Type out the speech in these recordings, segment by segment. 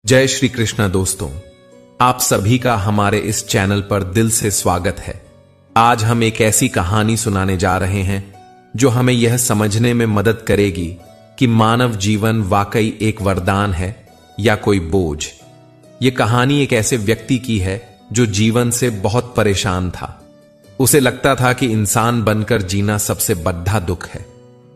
जय श्री कृष्ण दोस्तों, आप सभी का हमारे इस चैनल पर दिल से स्वागत है। आज हम एक ऐसी कहानी सुनाने जा रहे हैं जो हमें यह समझने में मदद करेगी कि मानव जीवन वाकई एक वरदान है या कोई बोझ। यह कहानी एक ऐसे व्यक्ति की है जो जीवन से बहुत परेशान था। उसे लगता था कि इंसान बनकर जीना सबसे बड़ा दुख है।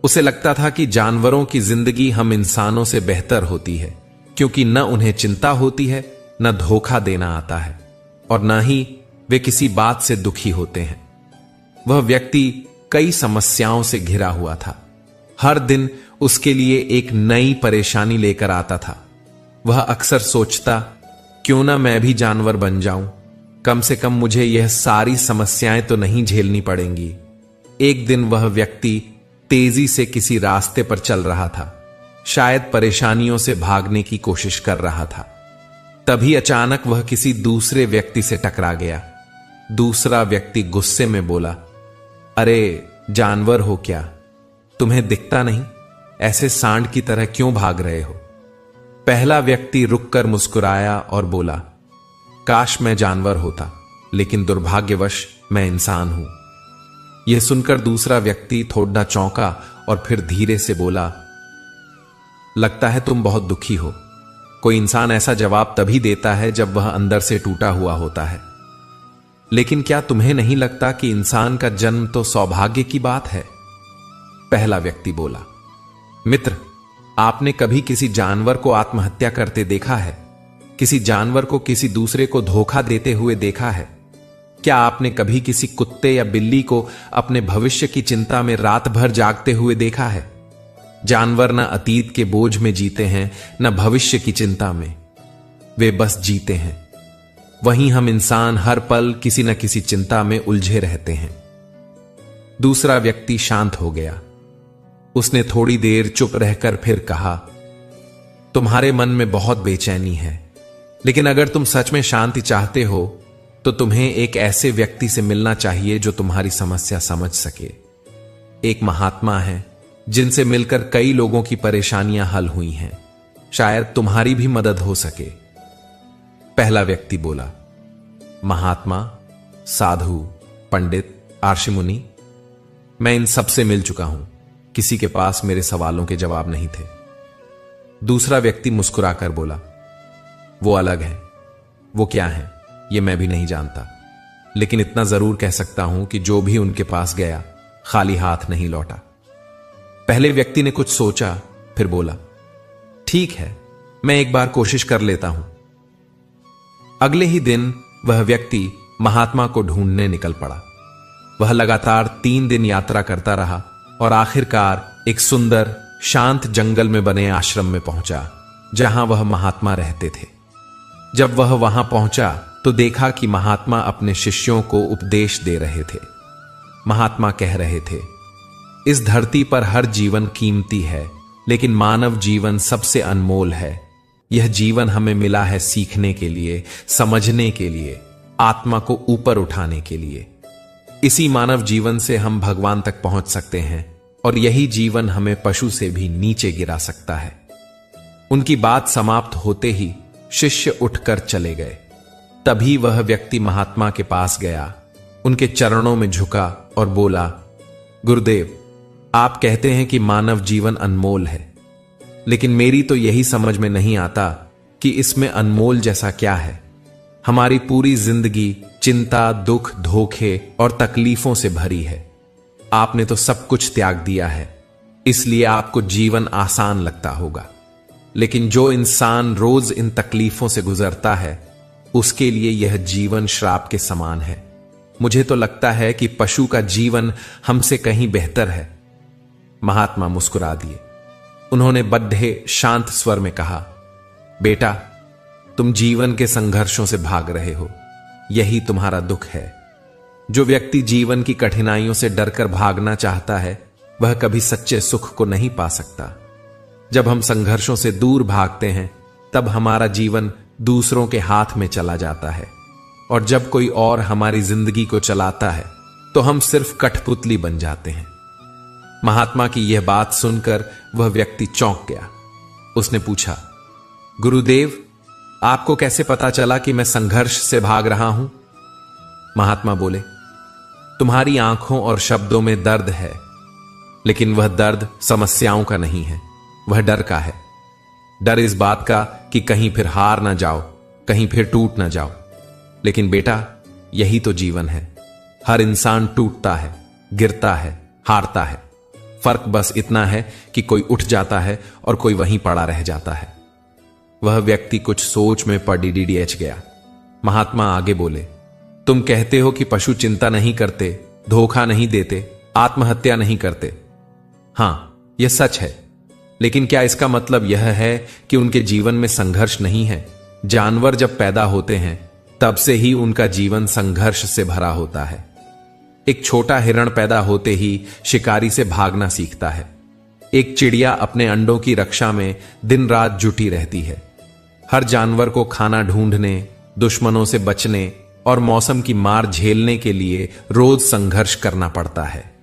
उसे लगता था कि जानवरों की जिंदगी हम इंसानों से बेहतर होती है, क्योंकि न उन्हें चिंता होती है, न धोखा देना आता है, और न ही वे किसी बात से दुखी होते हैं। वह व्यक्ति कई समस्याओं से घिरा हुआ था। हर दिन उसके लिए एक नई परेशानी लेकर आता था। वह अक्सर सोचता, क्यों ना मैं भी जानवर बन जाऊं, कम से कम मुझे यह सारी समस्याएं तो नहीं झेलनी पड़ेंगी। एक दिन वह व्यक्ति तेजी से किसी रास्ते पर चल रहा था, शायद परेशानियों से भागने की कोशिश कर रहा था। तभी अचानक वह किसी दूसरे व्यक्ति से टकरा गया। दूसरा व्यक्ति गुस्से में बोला, अरे जानवर हो क्या? तुम्हें दिखता नहीं? ऐसे सांड की तरह क्यों भाग रहे हो? पहला व्यक्ति रुककर मुस्कुराया और बोला, काश मैं जानवर होता, लेकिन दुर्भाग्यवश मैं इंसान हूं। यह सुनकर दूसरा व्यक्ति थोड़ा चौंका और फिर धीरे से बोला, लगता है तुम बहुत दुखी हो। कोई इंसान ऐसा जवाब तभी देता है जब वह अंदर से टूटा हुआ होता है। लेकिन क्या तुम्हें नहीं लगता कि इंसान का जन्म तो सौभाग्य की बात है? पहला व्यक्ति बोला, मित्र, आपने कभी किसी जानवर को आत्महत्या करते देखा है? किसी जानवर को किसी दूसरे को धोखा देते हुए देखा है? क्या आपने कभी किसी कुत्ते या बिल्ली को अपने भविष्य की चिंता में रात भर जागते हुए देखा है? जानवर न अतीत के बोझ में जीते हैं, न भविष्य की चिंता में। वे बस जीते हैं। वहीं हम इंसान हर पल किसी न किसी चिंता में उलझे रहते हैं। दूसरा व्यक्ति शांत हो गया। उसने थोड़ी देर चुप रहकर फिर कहा, तुम्हारे मन में बहुत बेचैनी है, लेकिन अगर तुम सच में शांति चाहते हो तो तुम्हें एक ऐसे व्यक्ति से मिलना चाहिए जो तुम्हारी समस्या समझ सके। एक महात्मा है जिनसे मिलकर कई लोगों की परेशानियां हल हुई हैं। शायद तुम्हारी भी मदद हो सके। पहला व्यक्ति बोला, महात्मा, साधु, पंडित, आर्षमुनि, मैं इन सब से मिल चुका हूं। किसी के पास मेरे सवालों के जवाब नहीं थे। दूसरा व्यक्ति मुस्कुराकर बोला, वो अलग है। वो क्या है ये मैं भी नहीं जानता, लेकिन इतना जरूर कह सकता हूं कि जो भी उनके पास गया खाली हाथ नहीं लौटा। पहले व्यक्ति ने कुछ सोचा, फिर बोला, ठीक है, मैं एक बार कोशिश कर लेता हूं। अगले ही दिन वह व्यक्ति महात्मा को ढूंढने निकल पड़ा। वह लगातार 3 दिन यात्रा करता रहा और आखिरकार एक सुंदर शांत जंगल में बने आश्रम में पहुंचा, जहां वह महात्मा रहते थे। जब वह वहां पहुंचा तो देखा कि महात्मा अपने शिष्यों को उपदेश दे रहे थे। महात्मा कह रहे थे, इस धरती पर हर जीवन कीमती है, लेकिन मानव जीवन सबसे अनमोल है। यह जीवन हमें मिला है सीखने के लिए, समझने के लिए, आत्मा को ऊपर उठाने के लिए। इसी मानव जीवन से हम भगवान तक पहुंच सकते हैं, और यही जीवन हमें पशु से भी नीचे गिरा सकता है। उनकी बात समाप्त होते ही शिष्य उठकर चले गए। तभी वह व्यक्ति महात्मा के पास गया, उनके चरणों में झुका और बोला, गुरुदेव, आप कहते हैं कि मानव जीवन अनमोल है, लेकिन मेरी तो यही समझ में नहीं आता कि इसमें अनमोल जैसा क्या है। हमारी पूरी जिंदगी चिंता, दुख, धोखे और तकलीफों से भरी है। आपने तो सब कुछ त्याग दिया है, इसलिए आपको जीवन आसान लगता होगा। लेकिन जो इंसान रोज इन तकलीफों से गुजरता है, उसके लिए यह जीवन श्राप के समान है। मुझे तो लगता है कि पशु का जीवन हमसे कहीं बेहतर है। महात्मा मुस्कुरा दिए। उन्होंने बड्ढे शांत स्वर में कहा, बेटा, तुम जीवन के संघर्षों से भाग रहे हो, यही तुम्हारा दुख है। जो व्यक्ति जीवन की कठिनाइयों से डरकर भागना चाहता है, वह कभी सच्चे सुख को नहीं पा सकता। जब हम संघर्षों से दूर भागते हैं, तब हमारा जीवन दूसरों के हाथ में चला जाता है, और जब कोई और हमारी जिंदगी को चलाता है, तो हम सिर्फ कठपुतली बन जाते हैं। महात्मा की यह बात सुनकर वह व्यक्ति चौंक गया। उसने पूछा, गुरुदेव, आपको कैसे पता चला कि मैं संघर्ष से भाग रहा हूं? महात्मा बोले, तुम्हारी आंखों और शब्दों में दर्द है, लेकिन वह दर्द समस्याओं का नहीं है, वह डर का है। डर इस बात का कि कहीं फिर हार ना जाओ, कहीं फिर टूट ना जाओ। लेकिन बेटा, यही तो जीवन है। हर इंसान टूटता है, गिरता है, हारता है। फर्क बस इतना है कि कोई उठ जाता है और कोई वहीं पड़ा रह जाता है। वह व्यक्ति कुछ सोच में पड़ डीडीएच गया। महात्मा आगे बोले, तुम कहते हो कि पशु चिंता नहीं करते, धोखा नहीं देते, आत्महत्या नहीं करते। हां, यह सच है, लेकिन क्या इसका मतलब यह है कि उनके जीवन में संघर्ष नहीं है? जानवर जब पैदा होते हैं तब से ही उनका जीवन संघर्ष से भरा होता है। एक छोटा हिरण पैदा होते ही शिकारी से भागना सीखता है। एक चिड़िया अपने अंडों की रक्षा में दिन रात जुटी रहती है। हर जानवर को खाना ढूंढने, दुश्मनों से बचने और मौसम की मार झेलने के लिए रोज संघर्ष करना पड़ता है।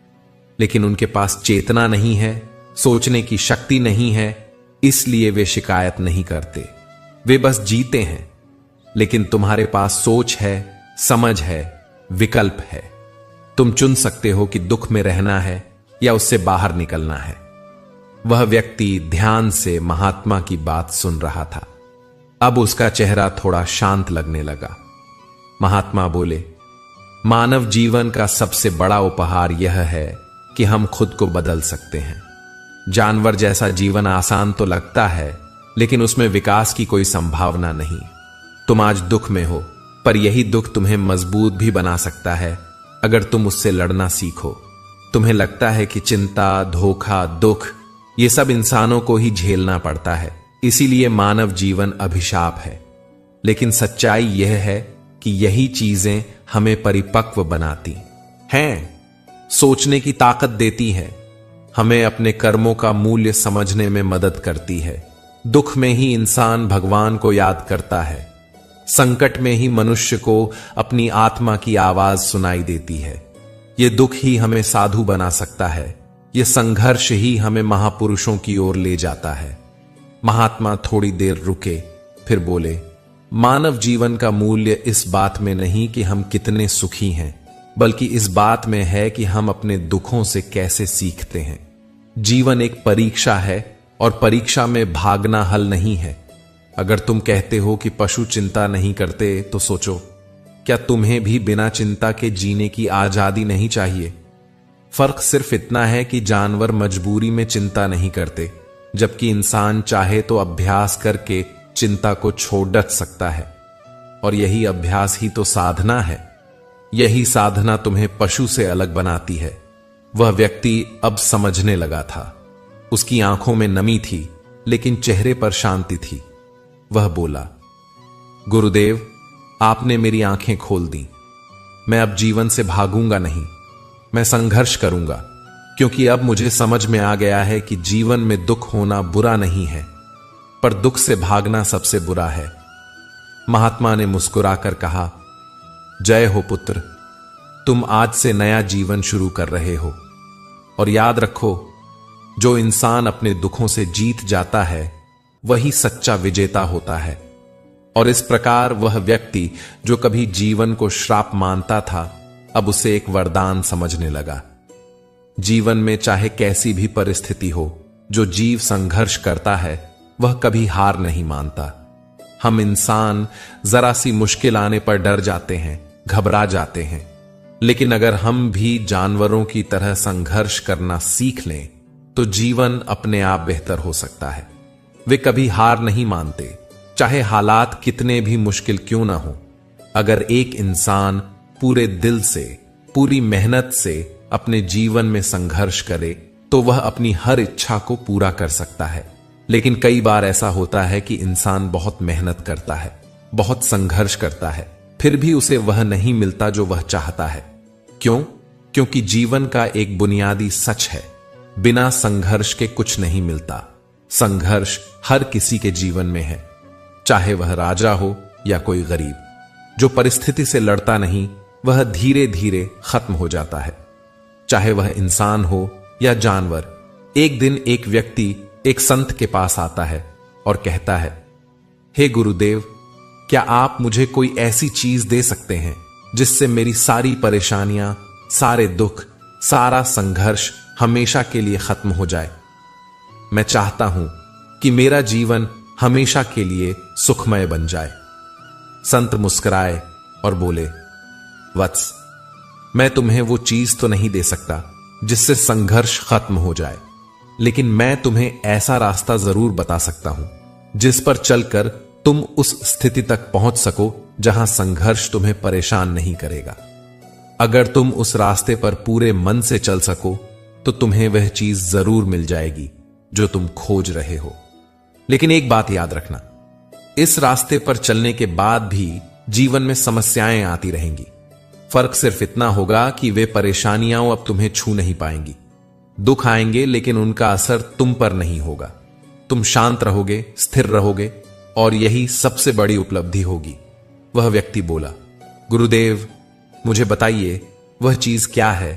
लेकिन उनके पास चेतना नहीं है, सोचने की शक्ति नहीं है, इसलिए वे शिकायत नहीं करते। वे बस जीते हैं। लेकिन तुम्हारे पास सोच है, समझ है, विकल्प है। तुम चुन सकते हो कि दुख में रहना है या उससे बाहर निकलना है। वह व्यक्ति ध्यान से महात्मा की बात सुन रहा था। अब उसका चेहरा थोड़ा शांत लगने लगा। महात्मा बोले, मानव जीवन का सबसे बड़ा उपहार यह है कि हम खुद को बदल सकते हैं। जानवर जैसा जीवन आसान तो लगता है, लेकिन उसमें विकास की कोई संभावना नहीं। तुम आज दुख में हो, पर यही दुख तुम्हें मजबूत भी बना सकता है अगर तुम उससे लड़ना सीखो। तुम्हें लगता है कि चिंता, धोखा, दुख ये सब इंसानों को ही झेलना पड़ता है, इसीलिए मानव जीवन अभिशाप है। लेकिन सच्चाई यह है कि यही चीजें हमें परिपक्व बनाती हैं, सोचने की ताकत देती है, हमें अपने कर्मों का मूल्य समझने में मदद करती है। दुख में ही इंसान भगवान को याद करता है। संकट में ही मनुष्य को अपनी आत्मा की आवाज सुनाई देती है। यह दुख ही हमें साधु बना सकता है। यह संघर्ष ही हमें महापुरुषों की ओर ले जाता है। महात्मा थोड़ी देर रुके, फिर बोले, मानव जीवन का मूल्य इस बात में नहीं कि हम कितने सुखी हैं, बल्कि इस बात में है कि हम अपने दुखों से कैसे सीखते हैं। जीवन एक परीक्षा है और परीक्षा में भागना हल नहीं है। अगर तुम कहते हो कि पशु चिंता नहीं करते, तो सोचो, क्या तुम्हें भी बिना चिंता के जीने की आजादी नहीं चाहिए? फर्क सिर्फ इतना है कि जानवर मजबूरी में चिंता नहीं करते, जबकि इंसान चाहे तो अभ्यास करके चिंता को छोड़ डट सकता है। और यही अभ्यास ही तो साधना है। यही साधना तुम्हें पशु से अलग बनाती है। वह व्यक्ति अब समझने लगा था। उसकी आंखों में नमी थी, लेकिन चेहरे पर शांति थी। वह बोला, गुरुदेव, आपने मेरी आंखें खोल दी। मैं अब जीवन से भागूंगा नहीं, मैं संघर्ष करूंगा, क्योंकि अब मुझे समझ में आ गया है कि जीवन में दुख होना बुरा नहीं है, पर दुख से भागना सबसे बुरा है। महात्मा ने मुस्कुराकर कहा, जय हो पुत्र, तुम आज से नया जीवन शुरू कर रहे हो। और याद रखो, जो इंसान अपने दुखों से जीत जाता है वही सच्चा विजेता होता है। और इस प्रकार वह व्यक्ति जो कभी जीवन को श्राप मानता था, अब उसे एक वरदान समझने लगा। जीवन में चाहे कैसी भी परिस्थिति हो, जो जीव संघर्ष करता है वह कभी हार नहीं मानता। हम इंसान जरा सी मुश्किल आने पर डर जाते हैं, घबरा जाते हैं, लेकिन अगर हम भी जानवरों की तरह संघर्ष करना सीख लें तो जीवन अपने आप बेहतर हो सकता है। वे कभी हार नहीं मानते, चाहे हालात कितने भी मुश्किल क्यों ना हो। अगर एक इंसान पूरे दिल से, पूरी मेहनत से अपने जीवन में संघर्ष करे तो वह अपनी हर इच्छा को पूरा कर सकता है। लेकिन कई बार ऐसा होता है कि इंसान बहुत मेहनत करता है, बहुत संघर्ष करता है, फिर भी उसे वह नहीं मिलता जो वह चाहता है। क्यों? क्योंकि जीवन का एक बुनियादी सच है, बिना संघर्ष के कुछ नहीं मिलता। संघर्ष हर किसी के जीवन में है, चाहे वह राजा हो या कोई गरीब। जो परिस्थिति से लड़ता नहीं वह धीरे धीरे खत्म हो जाता है, चाहे वह इंसान हो या जानवर। एक दिन एक व्यक्ति एक संत के पास आता है और कहता है, हे गुरुदेव, क्या आप मुझे कोई ऐसी चीज दे सकते हैं जिससे मेरी सारी परेशानियां, सारे दुख, सारा संघर्ष हमेशा के लिए खत्म हो जाए? मैं चाहता हूं कि मेरा जीवन हमेशा के लिए सुखमय बन जाए। संत मुस्कुराए और बोले, वत्स, मैं तुम्हें वो चीज तो नहीं दे सकता जिससे संघर्ष खत्म हो जाए, लेकिन मैं तुम्हें ऐसा रास्ता जरूर बता सकता हूं जिस पर चलकर तुम उस स्थिति तक पहुंच सको जहां संघर्ष तुम्हें परेशान नहीं करेगा। अगर तुम उस रास्ते पर पूरे मन से चल सको तो तुम्हें वह चीज जरूर मिल जाएगी जो तुम खोज रहे हो। लेकिन एक बात याद रखना, इस रास्ते पर चलने के बाद भी जीवन में समस्याएं आती रहेंगी। फर्क सिर्फ इतना होगा कि वे परेशानियां अब तुम्हें छू नहीं पाएंगी। दुख आएंगे लेकिन उनका असर तुम पर नहीं होगा। तुम शांत रहोगे, स्थिर रहोगे, और यही सबसे बड़ी उपलब्धि होगी। वह व्यक्ति बोला, गुरुदेव, मुझे बताइए वह चीज क्या है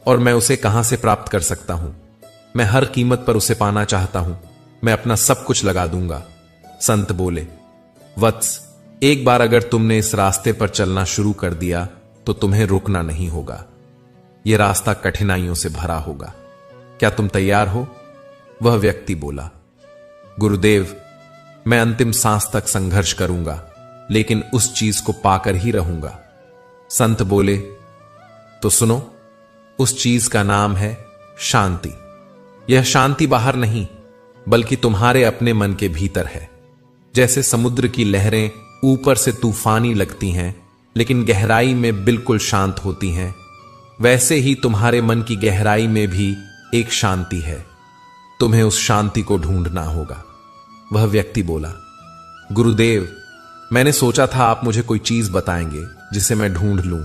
और मैं उसे कहां से प्राप्त कर सकता हूं? मैं हर कीमत पर उसे पाना चाहता हूं। मैं अपना सब कुछ लगा दूंगा। संत बोले, वत्स, एक बार अगर तुमने इस रास्ते पर चलना शुरू कर दिया तो तुम्हें रुकना नहीं होगा। यह रास्ता कठिनाइयों से भरा होगा। क्या तुम तैयार हो? वह व्यक्ति बोला, गुरुदेव, मैं अंतिम सांस तक संघर्ष करूंगा, लेकिन उस चीज को पाकर ही रहूंगा। संत बोले, तो सुनो, उस चीज का नाम है शांति। यह शांति बाहर नहीं बल्कि तुम्हारे अपने मन के भीतर है। जैसे समुद्र की लहरें ऊपर से तूफानी लगती हैं लेकिन गहराई में बिल्कुल शांत होती हैं, वैसे ही तुम्हारे मन की गहराई में भी एक शांति है। तुम्हें उस शांति को ढूंढना होगा। वह व्यक्ति बोला, गुरुदेव, मैंने सोचा था आप मुझे कोई चीज बताएंगे जिसे मैं ढूंढ लूं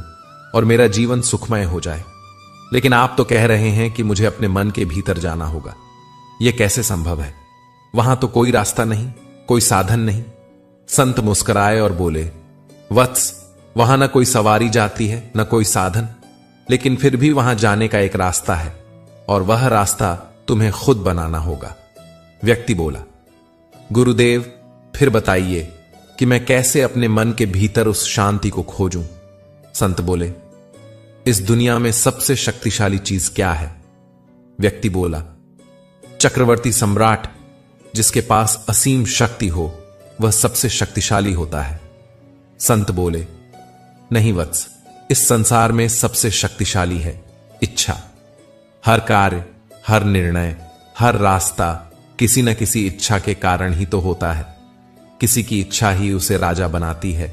और मेरा जीवन सुखमय हो जाए, लेकिन आप तो कह रहे हैं कि मुझे अपने मन के भीतर जाना होगा। यह कैसे संभव है? वहां तो कोई रास्ता नहीं, कोई साधन नहीं। संत मुस्कुराए और बोले, वत्स, वहां न कोई सवारी जाती है न कोई साधन, लेकिन फिर भी वहां जाने का एक रास्ता है और वह रास्ता तुम्हें खुद बनाना होगा। व्यक्ति बोला, गुरुदेव, फिर बताइए कि मैं कैसे अपने मन के भीतर उस शांति को खोजूं? संत बोले, इस दुनिया में सबसे शक्तिशाली चीज क्या है? व्यक्ति बोला, चक्रवर्ती सम्राट जिसके पास असीम शक्ति हो वह सबसे शक्तिशाली होता है। संत बोले, नहीं वत्स, इस संसार में सबसे शक्तिशाली है इच्छा। हर कार्य, हर निर्णय, हर रास्ता किसी न किसी इच्छा के कारण ही तो होता है। किसी की इच्छा ही उसे राजा बनाती है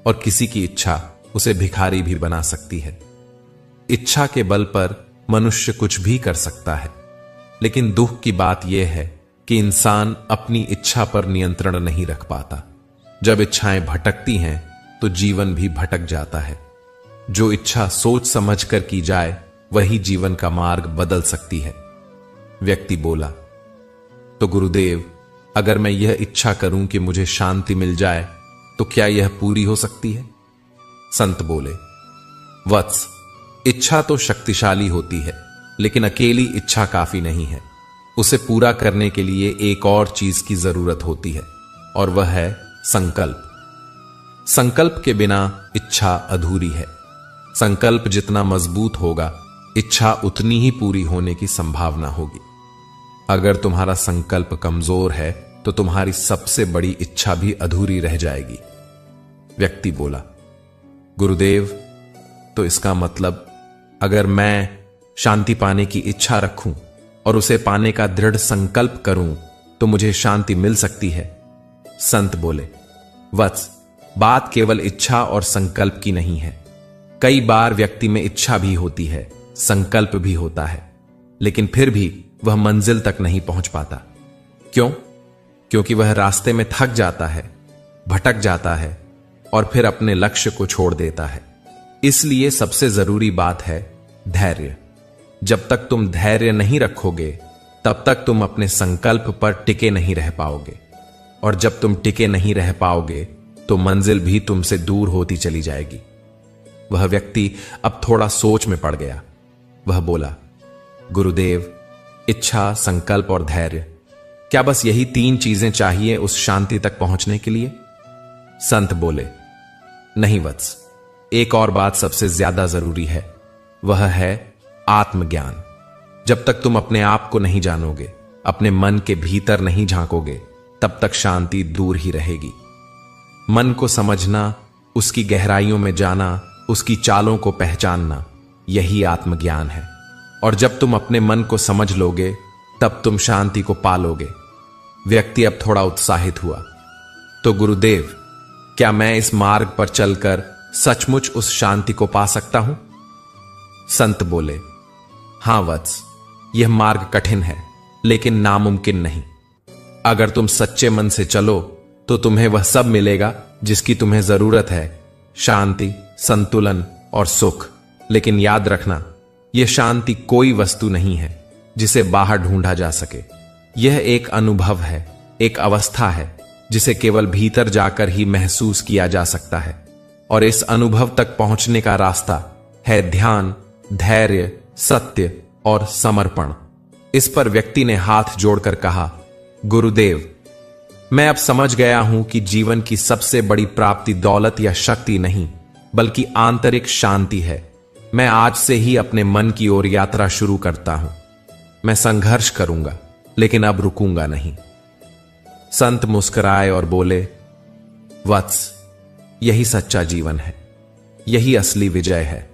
और किसी की इच्छा उसे भिखारी भी बना सकती है। इच्छा के बल पर मनुष्य कुछ भी कर सकता है, लेकिन दुख की बात यह है कि इंसान अपनी इच्छा पर नियंत्रण नहीं रख पाता। जब इच्छाएं भटकती हैं तो जीवन भी भटक जाता है। जो इच्छा सोच समझकर की जाए वही जीवन का मार्ग बदल सकती है। व्यक्ति बोला, तो गुरुदेव, अगर मैं यह इच्छा करूं कि मुझे शांति मिल जाए तो क्या यह पूरी हो सकती है? संत बोले, वत्स, इच्छा तो शक्तिशाली होती है, लेकिन अकेली इच्छा काफी नहीं है। उसे पूरा करने के लिए एक और चीज की जरूरत होती है और वह है संकल्प। संकल्प के बिना इच्छा अधूरी है। संकल्प जितना मजबूत होगा, इच्छा उतनी ही पूरी होने की संभावना होगी। अगर तुम्हारा संकल्प कमजोर है तो तुम्हारी सबसे बड़ी इच्छा भी अधूरी रह जाएगी। व्यक्ति बोला, गुरुदेव, तो इसका मतलब अगर मैं शांति पाने की इच्छा रखूं और उसे पाने का दृढ़ संकल्प करूं तो मुझे शांति मिल सकती है? संत बोले, वत्स, बात केवल इच्छा और संकल्प की नहीं है। कई बार व्यक्ति में इच्छा भी होती है, संकल्प भी होता है, लेकिन फिर भी वह मंजिल तक नहीं पहुंच पाता। क्यों? क्योंकि वह रास्ते में थक जाता है, भटक जाता है और फिर अपने लक्ष्य को छोड़ देता है। इसलिए सबसे जरूरी बात है धैर्य। जब तक तुम धैर्य नहीं रखोगे तब तक तुम अपने संकल्प पर टिके नहीं रह पाओगे, और जब तुम टिके नहीं रह पाओगे तो मंजिल भी तुमसे दूर होती चली जाएगी। वह व्यक्ति अब थोड़ा सोच में पड़ गया। वह बोला, गुरुदेव, इच्छा, संकल्प और धैर्य, क्या बस यही 3 चीजें चाहिए उस शांति तक पहुंचने के लिए? संत बोले, नहीं वत्स, एक और बात सबसे ज्यादा जरूरी है, वह है आत्मज्ञान। जब तक तुम अपने आप को नहीं जानोगे, अपने मन के भीतर नहीं झांकोगे, तब तक शांति दूर ही रहेगी। मन को समझना, उसकी गहराइयों में जाना, उसकी चालों को पहचानना, यही आत्मज्ञान है। और जब तुम अपने मन को समझ लोगे, तब तुम शांति को पालोगे। व्यक्ति अब थोड़ा उत्साहित हुआ। तो गुरुदेव, क्या मैं इस मार्ग पर चलकर सचमुच उस शांति को पा सकता हूं? संत बोले, हां वत्स, यह मार्ग कठिन है, लेकिन नामुमकिन नहीं। अगर तुम सच्चे मन से चलो तो तुम्हें वह सब मिलेगा जिसकी तुम्हें जरूरत है, शांति, संतुलन और सुख। लेकिन याद रखना, यह शांति कोई वस्तु नहीं है जिसे बाहर ढूंढा जा सके। यह एक अनुभव है, एक अवस्था है जिसे केवल भीतर जाकर ही महसूस किया जा सकता है। और इस अनुभव तक पहुंचने का रास्ता है ध्यान, धैर्य, सत्य और समर्पण। इस पर व्यक्ति ने हाथ जोड़कर कहा, गुरुदेव, मैं अब समझ गया हूं कि जीवन की सबसे बड़ी प्राप्ति दौलत या शक्ति नहीं, बल्कि आंतरिक शांति है। मैं आज से ही अपने मन की ओर यात्रा शुरू करता हूं। मैं संघर्ष करूंगा, लेकिन अब रुकूंगा नहीं। संत मुस्कुराए और बोले, वत्स, यही सच्चा जीवन है, यही असली विजय है।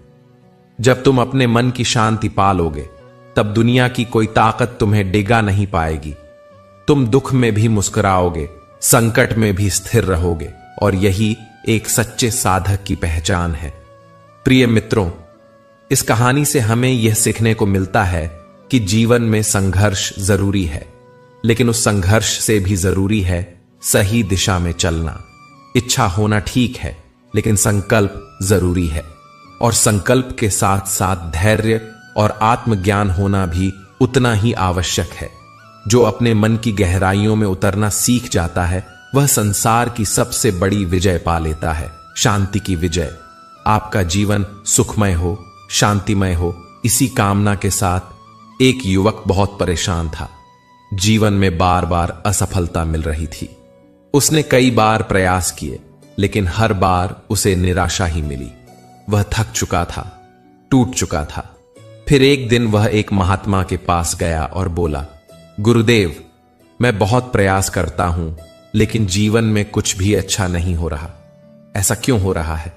जब तुम अपने मन की शांति पालोगे, तब दुनिया की कोई ताकत तुम्हें डिगा नहीं पाएगी। तुम दुख में भी मुस्कुराओगे, संकट में भी स्थिर रहोगे, और यही एक सच्चे साधक की पहचान है। प्रिय मित्रों, इस कहानी से हमें यह सीखने को मिलता है कि जीवन में संघर्ष जरूरी है, लेकिन उस संघर्ष से भी जरूरी है सही दिशा में चलना। इच्छा होना ठीक है, लेकिन संकल्प जरूरी है। और संकल्प के साथ साथ धैर्य और आत्मज्ञान होना भी उतना ही आवश्यक है। जो अपने मन की गहराइयों में उतरना सीख जाता है, वह संसार की सबसे बड़ी विजय पा लेता है, शांति की विजय। आपका जीवन सुखमय हो, शांतिमय हो, इसी कामना के साथ एक युवक बहुत परेशान था। जीवन में बार बार असफलता मिल रही थी। उसने कई बार प्रयास किए, लेकिन हर बार उसे निराशा ही मिली। वह थक चुका था, टूट चुका था। फिर एक दिन वह एक महात्मा के पास गया और बोला, गुरुदेव, मैं बहुत प्रयास करता हूं, लेकिन जीवन में कुछ भी अच्छा नहीं हो रहा। ऐसा क्यों हो रहा है?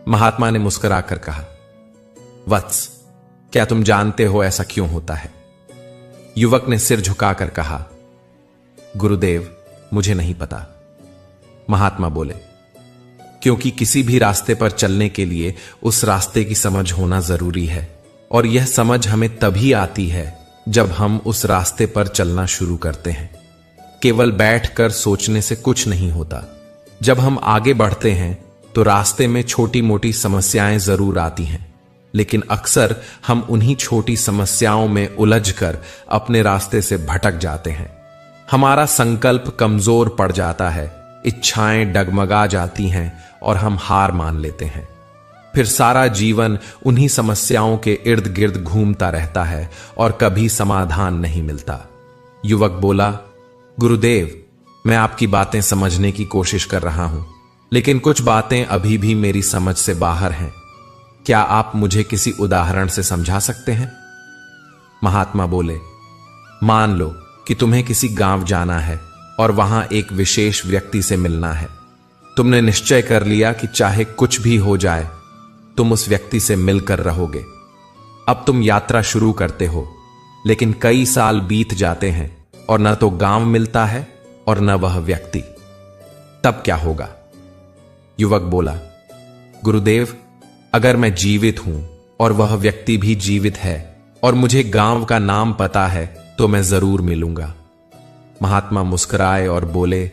महात्मा ने मुस्कुराकर कहा, वत्स, क्या तुम जानते हो ऐसा क्यों होता है? युवक ने सिर झुकाकर कहा, गुरुदेव, मुझे नहीं पता। महात्मा बोले, क्योंकि किसी भी रास्ते पर चलने के लिए उस रास्ते की समझ होना जरूरी है, और यह समझ हमें तभी आती है जब हम उस रास्ते पर चलना शुरू करते हैं। केवल बैठकर सोचने से कुछ नहीं होता। जब हम आगे बढ़ते हैं तो रास्ते में छोटी मोटी समस्याएं जरूर आती हैं, लेकिन अक्सर हम उन्हीं छोटी समस्याओं में उलझकर अपने रास्ते से भटक जाते हैं। हमारा संकल्प कमजोर पड़ जाता है, इच्छाएं डगमगा जाती हैं और हम हार मान लेते हैं। फिर सारा जीवन उन्हीं समस्याओं के इर्द गिर्द घूमता रहता है और कभी समाधान नहीं मिलता। युवक बोला, गुरुदेव, मैं आपकी बातें समझने की कोशिश कर रहा हूं, लेकिन कुछ बातें अभी भी मेरी समझ से बाहर हैं। क्या आप मुझे किसी उदाहरण से समझा सकते हैं? महात्मा बोले, मान लो कि तुम्हें किसी गांव जाना है और वहां एक विशेष व्यक्ति से मिलना है। तुमने निश्चय कर लिया कि चाहे कुछ भी हो जाए, तुम उस व्यक्ति से मिलकर रहोगे। अब तुम यात्रा शुरू करते हो, लेकिन कई साल बीत जाते हैं और न तो गांव मिलता है और न वह व्यक्ति। तब क्या होगा? युवक बोला, गुरुदेव, अगर मैं जीवित हूं और वह व्यक्ति भी जीवित है और मुझे गांव का नाम पता है, तो मैं जरूर मिलूंगा। महात्मा मुस्कुराए और बोले,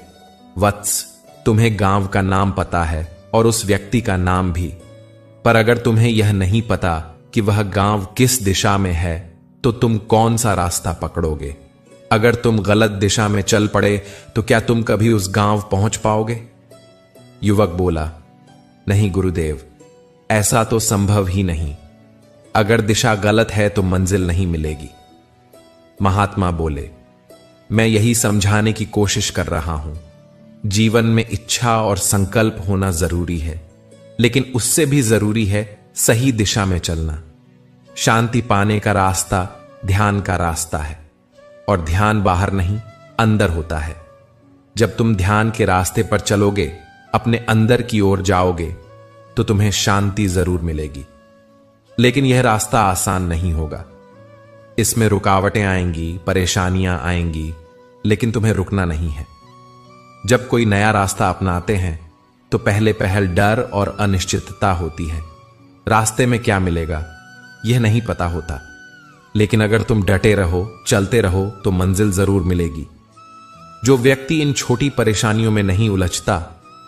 वत्स, तुम्हें गांव का नाम पता है और उस व्यक्ति का नाम भी, पर अगर तुम्हें यह नहीं पता कि वह गांव किस दिशा में है, तो तुम कौन सा रास्ता पकड़ोगे? अगर तुम गलत दिशा में चल पड़े तो क्या तुम कभी उस गांव पहुंच पाओगे? युवक बोला, नहीं गुरुदेव, ऐसा तो संभव ही नहीं। अगर दिशा गलत है तो मंजिल नहीं मिलेगी। महात्मा बोले, मैं यही समझाने की कोशिश कर रहा हूं। जीवन में इच्छा और संकल्प होना जरूरी है, लेकिन उससे भी जरूरी है सही दिशा में चलना। शांति पाने का रास्ता ध्यान का रास्ता है, और ध्यान बाहर नहीं अंदर होता है। जब तुम ध्यान के रास्ते पर चलोगे, अपने अंदर की ओर जाओगे, तो तुम्हें शांति जरूर मिलेगी। लेकिन यह रास्ता आसान नहीं होगा। इसमें रुकावटें आएंगी, परेशानियां आएंगी, लेकिन तुम्हें रुकना नहीं है। जब कोई नया रास्ता अपनाते हैं तो पहले पहल डर और अनिश्चितता होती है। रास्ते में क्या मिलेगा यह नहीं पता होता, लेकिन अगर तुम डटे रहो, चलते रहो, तो मंजिल जरूर मिलेगी। जो व्यक्ति इन छोटी परेशानियों में नहीं उलझता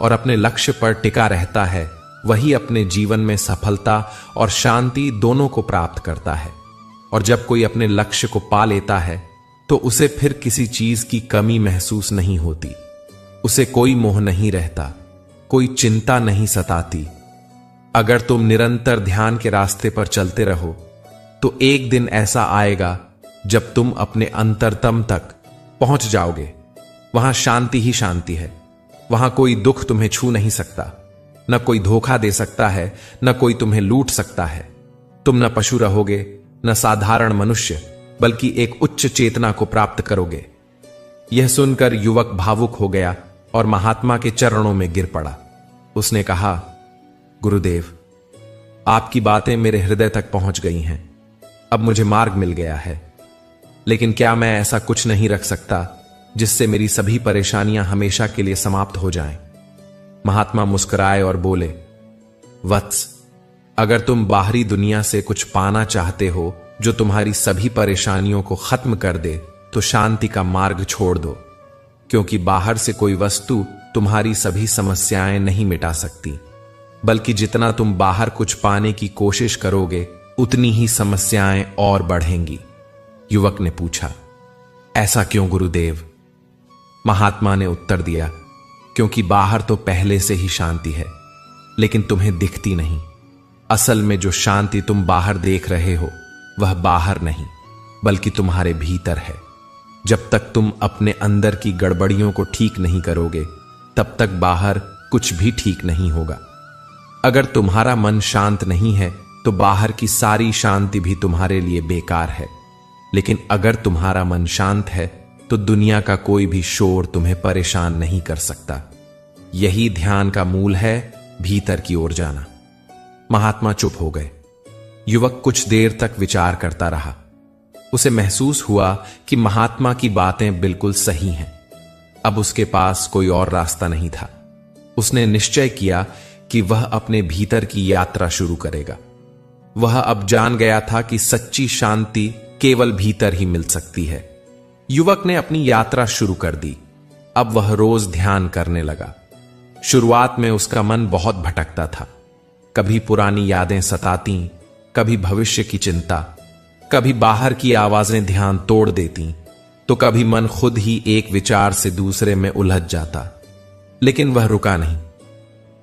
और अपने लक्ष्य पर टिका रहता है, वही अपने जीवन में सफलता और शांति दोनों को प्राप्त करता है। और जब कोई अपने लक्ष्य को पा लेता है तो उसे फिर किसी चीज की कमी महसूस नहीं होती। उसे कोई मोह नहीं रहता, कोई चिंता नहीं सताती। अगर तुम निरंतर ध्यान के रास्ते पर चलते रहो तो एक दिन ऐसा आएगा जब तुम अपने अंतरतम तक पहुंच जाओगे। वहां शांति ही शांति है। वहां कोई दुख तुम्हें छू नहीं सकता, न कोई धोखा दे सकता है, न कोई तुम्हें लूट सकता है। तुम न पशु रहोगे, न साधारण मनुष्य, बल्कि एक उच्च चेतना को प्राप्त करोगे। यह सुनकर युवक भावुक हो गया और महात्मा के चरणों में गिर पड़ा। उसने कहा, गुरुदेव, आपकी बातें मेरे हृदय तक पहुंच गई हैं। अब मुझे मार्ग मिल गया है, लेकिन क्या मैं ऐसा कुछ नहीं रख सकता जिससे मेरी सभी परेशानियां हमेशा के लिए समाप्त हो जाएं? महात्मा मुस्कुराए और बोले, वत्स, अगर तुम बाहरी दुनिया से कुछ पाना चाहते हो जो तुम्हारी सभी परेशानियों को खत्म कर दे, तो शांति का मार्ग छोड़ दो, क्योंकि बाहर से कोई वस्तु तुम्हारी सभी समस्याएं नहीं मिटा सकती, बल्कि जितना तुम बाहर कुछ पाने की कोशिश करोगे उतनी ही समस्याएं और बढ़ेंगी। युवक ने पूछा, ऐसा क्यों गुरुदेव? महात्मा ने उत्तर दिया, क्योंकि बाहर तो पहले से ही शांति है, लेकिन तुम्हें दिखती नहीं। असल में जो शांति तुम बाहर देख रहे हो वह बाहर नहीं, बल्कि तुम्हारे भीतर है। जब तक तुम अपने अंदर की गड़बड़ियों को ठीक नहीं करोगे, तब तक बाहर कुछ भी ठीक नहीं होगा। अगर तुम्हारा मन शांत नहीं है तो बाहर की सारी शांति भी तुम्हारे लिए बेकार है। लेकिन अगर तुम्हारा मन शांत है तो दुनिया का कोई भी शोर तुम्हें परेशान नहीं कर सकता। यही ध्यान का मूल है, भीतर की ओर जाना। महात्मा चुप हो गए। युवक कुछ देर तक विचार करता रहा। उसे महसूस हुआ कि महात्मा की बातें बिल्कुल सही हैं। अब उसके पास कोई और रास्ता नहीं था। उसने निश्चय किया कि वह अपने भीतर की यात्रा शुरू करेगा। वह अब जान गया था कि सच्ची शांति केवल भीतर ही मिल सकती है। युवक ने अपनी यात्रा शुरू कर दी। अब वह रोज ध्यान करने लगा। शुरुआत में उसका मन बहुत भटकता था। कभी पुरानी यादें सताती, कभी भविष्य की चिंता, कभी बाहर की आवाजें ध्यान तोड़ देती, तो कभी मन खुद ही एक विचार से दूसरे में उलझ जाता। लेकिन वह रुका नहीं।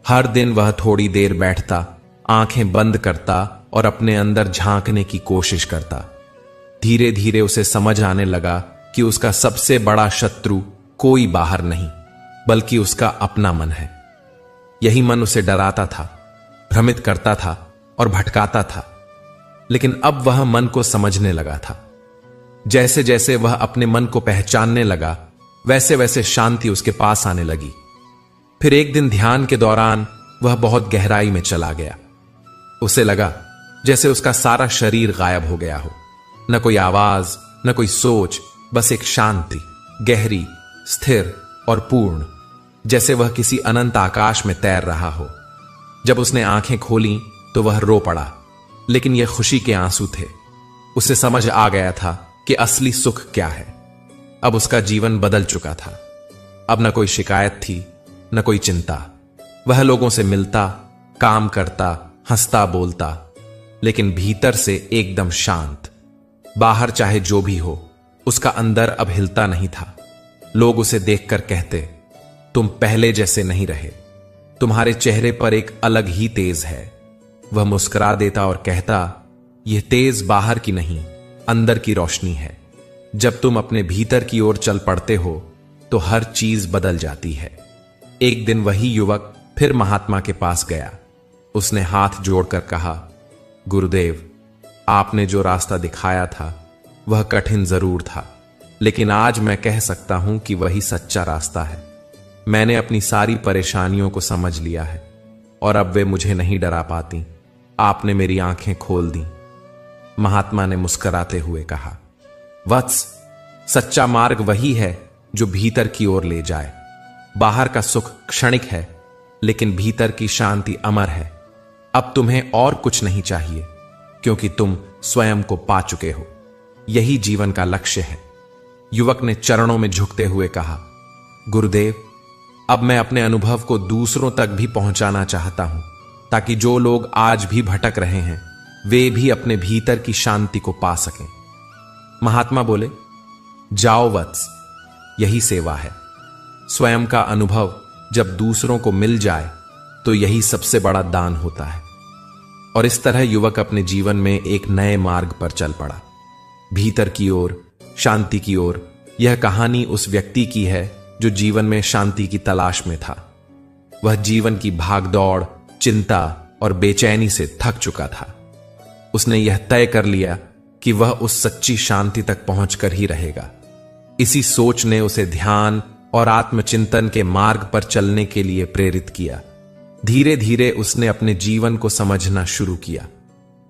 हर दिन वह थोड़ी देर बैठता, आंखें बंद करता और अपने अंदर झांकने की कोशिश करता। धीरे धीरे उसे समझ आने लगा कि उसका सबसे बड़ा शत्रु कोई बाहर नहीं, बल्कि उसका अपना मन है। यही मन उसे डराता था, भ्रमित करता था और भटकाता था। लेकिन अब वह मन को समझने लगा था। जैसे जैसे वह अपने मन को पहचानने लगा, वैसे वैसे शांति उसके पास आने लगी। फिर एक दिन ध्यान के दौरान वह बहुत गहराई में चला गया। उसे लगा जैसे उसका सारा शरीर गायब हो गया हो। न कोई आवाज, न कोई सोच, बस एक शांति, गहरी, स्थिर और पूर्ण, जैसे वह किसी अनंत आकाश में तैर रहा हो। जब उसने आंखें खोली तो वह रो पड़ा, लेकिन यह खुशी के आंसू थे। उसे समझ आ गया था कि असली सुख क्या है। अब उसका जीवन बदल चुका था। अब न कोई शिकायत थी, न कोई चिंता। वह लोगों से मिलता, काम करता, हंसता बोलता, लेकिन भीतर से एकदम शांत। बाहर चाहे जो भी हो, उसका अंदर अब हिलता नहीं था। लोग उसे देखकर कहते, तुम पहले जैसे नहीं रहे, तुम्हारे चेहरे पर एक अलग ही तेज है। वह मुस्कुरा देता और कहता, यह तेज बाहर की नहीं, अंदर की रोशनी है। जब तुम अपने भीतर की ओर चल पड़ते हो तो हर चीज बदल जाती है। एक दिन वही युवक फिर महात्मा के पास गया। उसने हाथ जोड़कर कहा, गुरुदेव, आपने जो रास्ता दिखाया था वह कठिन जरूर था, लेकिन आज मैं कह सकता हूं कि वही सच्चा रास्ता है। मैंने अपनी सारी परेशानियों को समझ लिया है और अब वे मुझे नहीं डरा पाती। आपने मेरी आंखें खोल दी। महात्मा ने मुस्कुराते हुए कहा, वत्स, सच्चा मार्ग वही है जो भीतर की ओर ले जाए। बाहर का सुख क्षणिक है, लेकिन भीतर की शांति अमर है। अब तुम्हें और कुछ नहीं चाहिए, क्योंकि तुम स्वयं को पा चुके हो। यही जीवन का लक्ष्य है। युवक ने चरणों में झुकते हुए कहा, गुरुदेव, अब मैं अपने अनुभव को दूसरों तक भी पहुंचाना चाहता हूं, ताकि जो लोग आज भी भटक रहे हैं वे भी अपने भीतर की शांति को पा सकें। महात्मा बोले, जाओ वत्स, यही सेवा है। स्वयं का अनुभव जब दूसरों को मिल जाए तो यही सबसे बड़ा दान होता है। और इस तरह युवक अपने जीवन में एक नए मार्ग पर चल पड़ा, भीतर की ओर, शांति की ओर। यह कहानी उस व्यक्ति की है जो जीवन में शांति की तलाश में था। वह जीवन की भागदौड़, चिंता और बेचैनी से थक चुका था। उसने यह तय कर लिया कि वह उस सच्ची शांति तक पहुंचकर ही रहेगा। इसी सोच ने उसे ध्यान और आत्मचिंतन के मार्ग पर चलने के लिए प्रेरित किया। धीरे धीरे उसने अपने जीवन को समझना शुरू किया।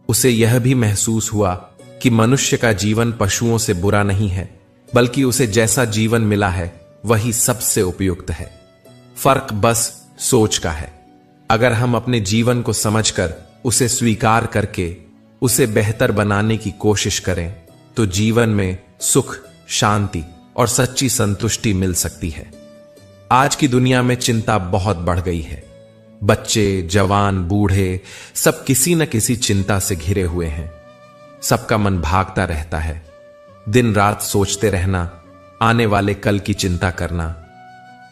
उसे यह भी महसूस हुआ कि मनुष्य का जीवन पशुओं से बुरा नहीं है, बल्कि उसे जैसा जीवन मिला है वही सबसे उपयुक्त है। फर्क बस सोच का है। अगर हम अपने जीवन को समझकर उसे स्वीकार करके उसे बेहतर बनाने की कोशिश करें तो जीवन में सुख, शांति और सच्ची संतुष्टि मिल सकती है। आज की दुनिया में चिंता बहुत बढ़ गई है। बच्चे, जवान, बूढ़े सब किसी न किसी चिंता से घिरे हुए हैं। सबका मन भागता रहता है। दिन रात सोचते रहना, आने वाले कल की चिंता करना,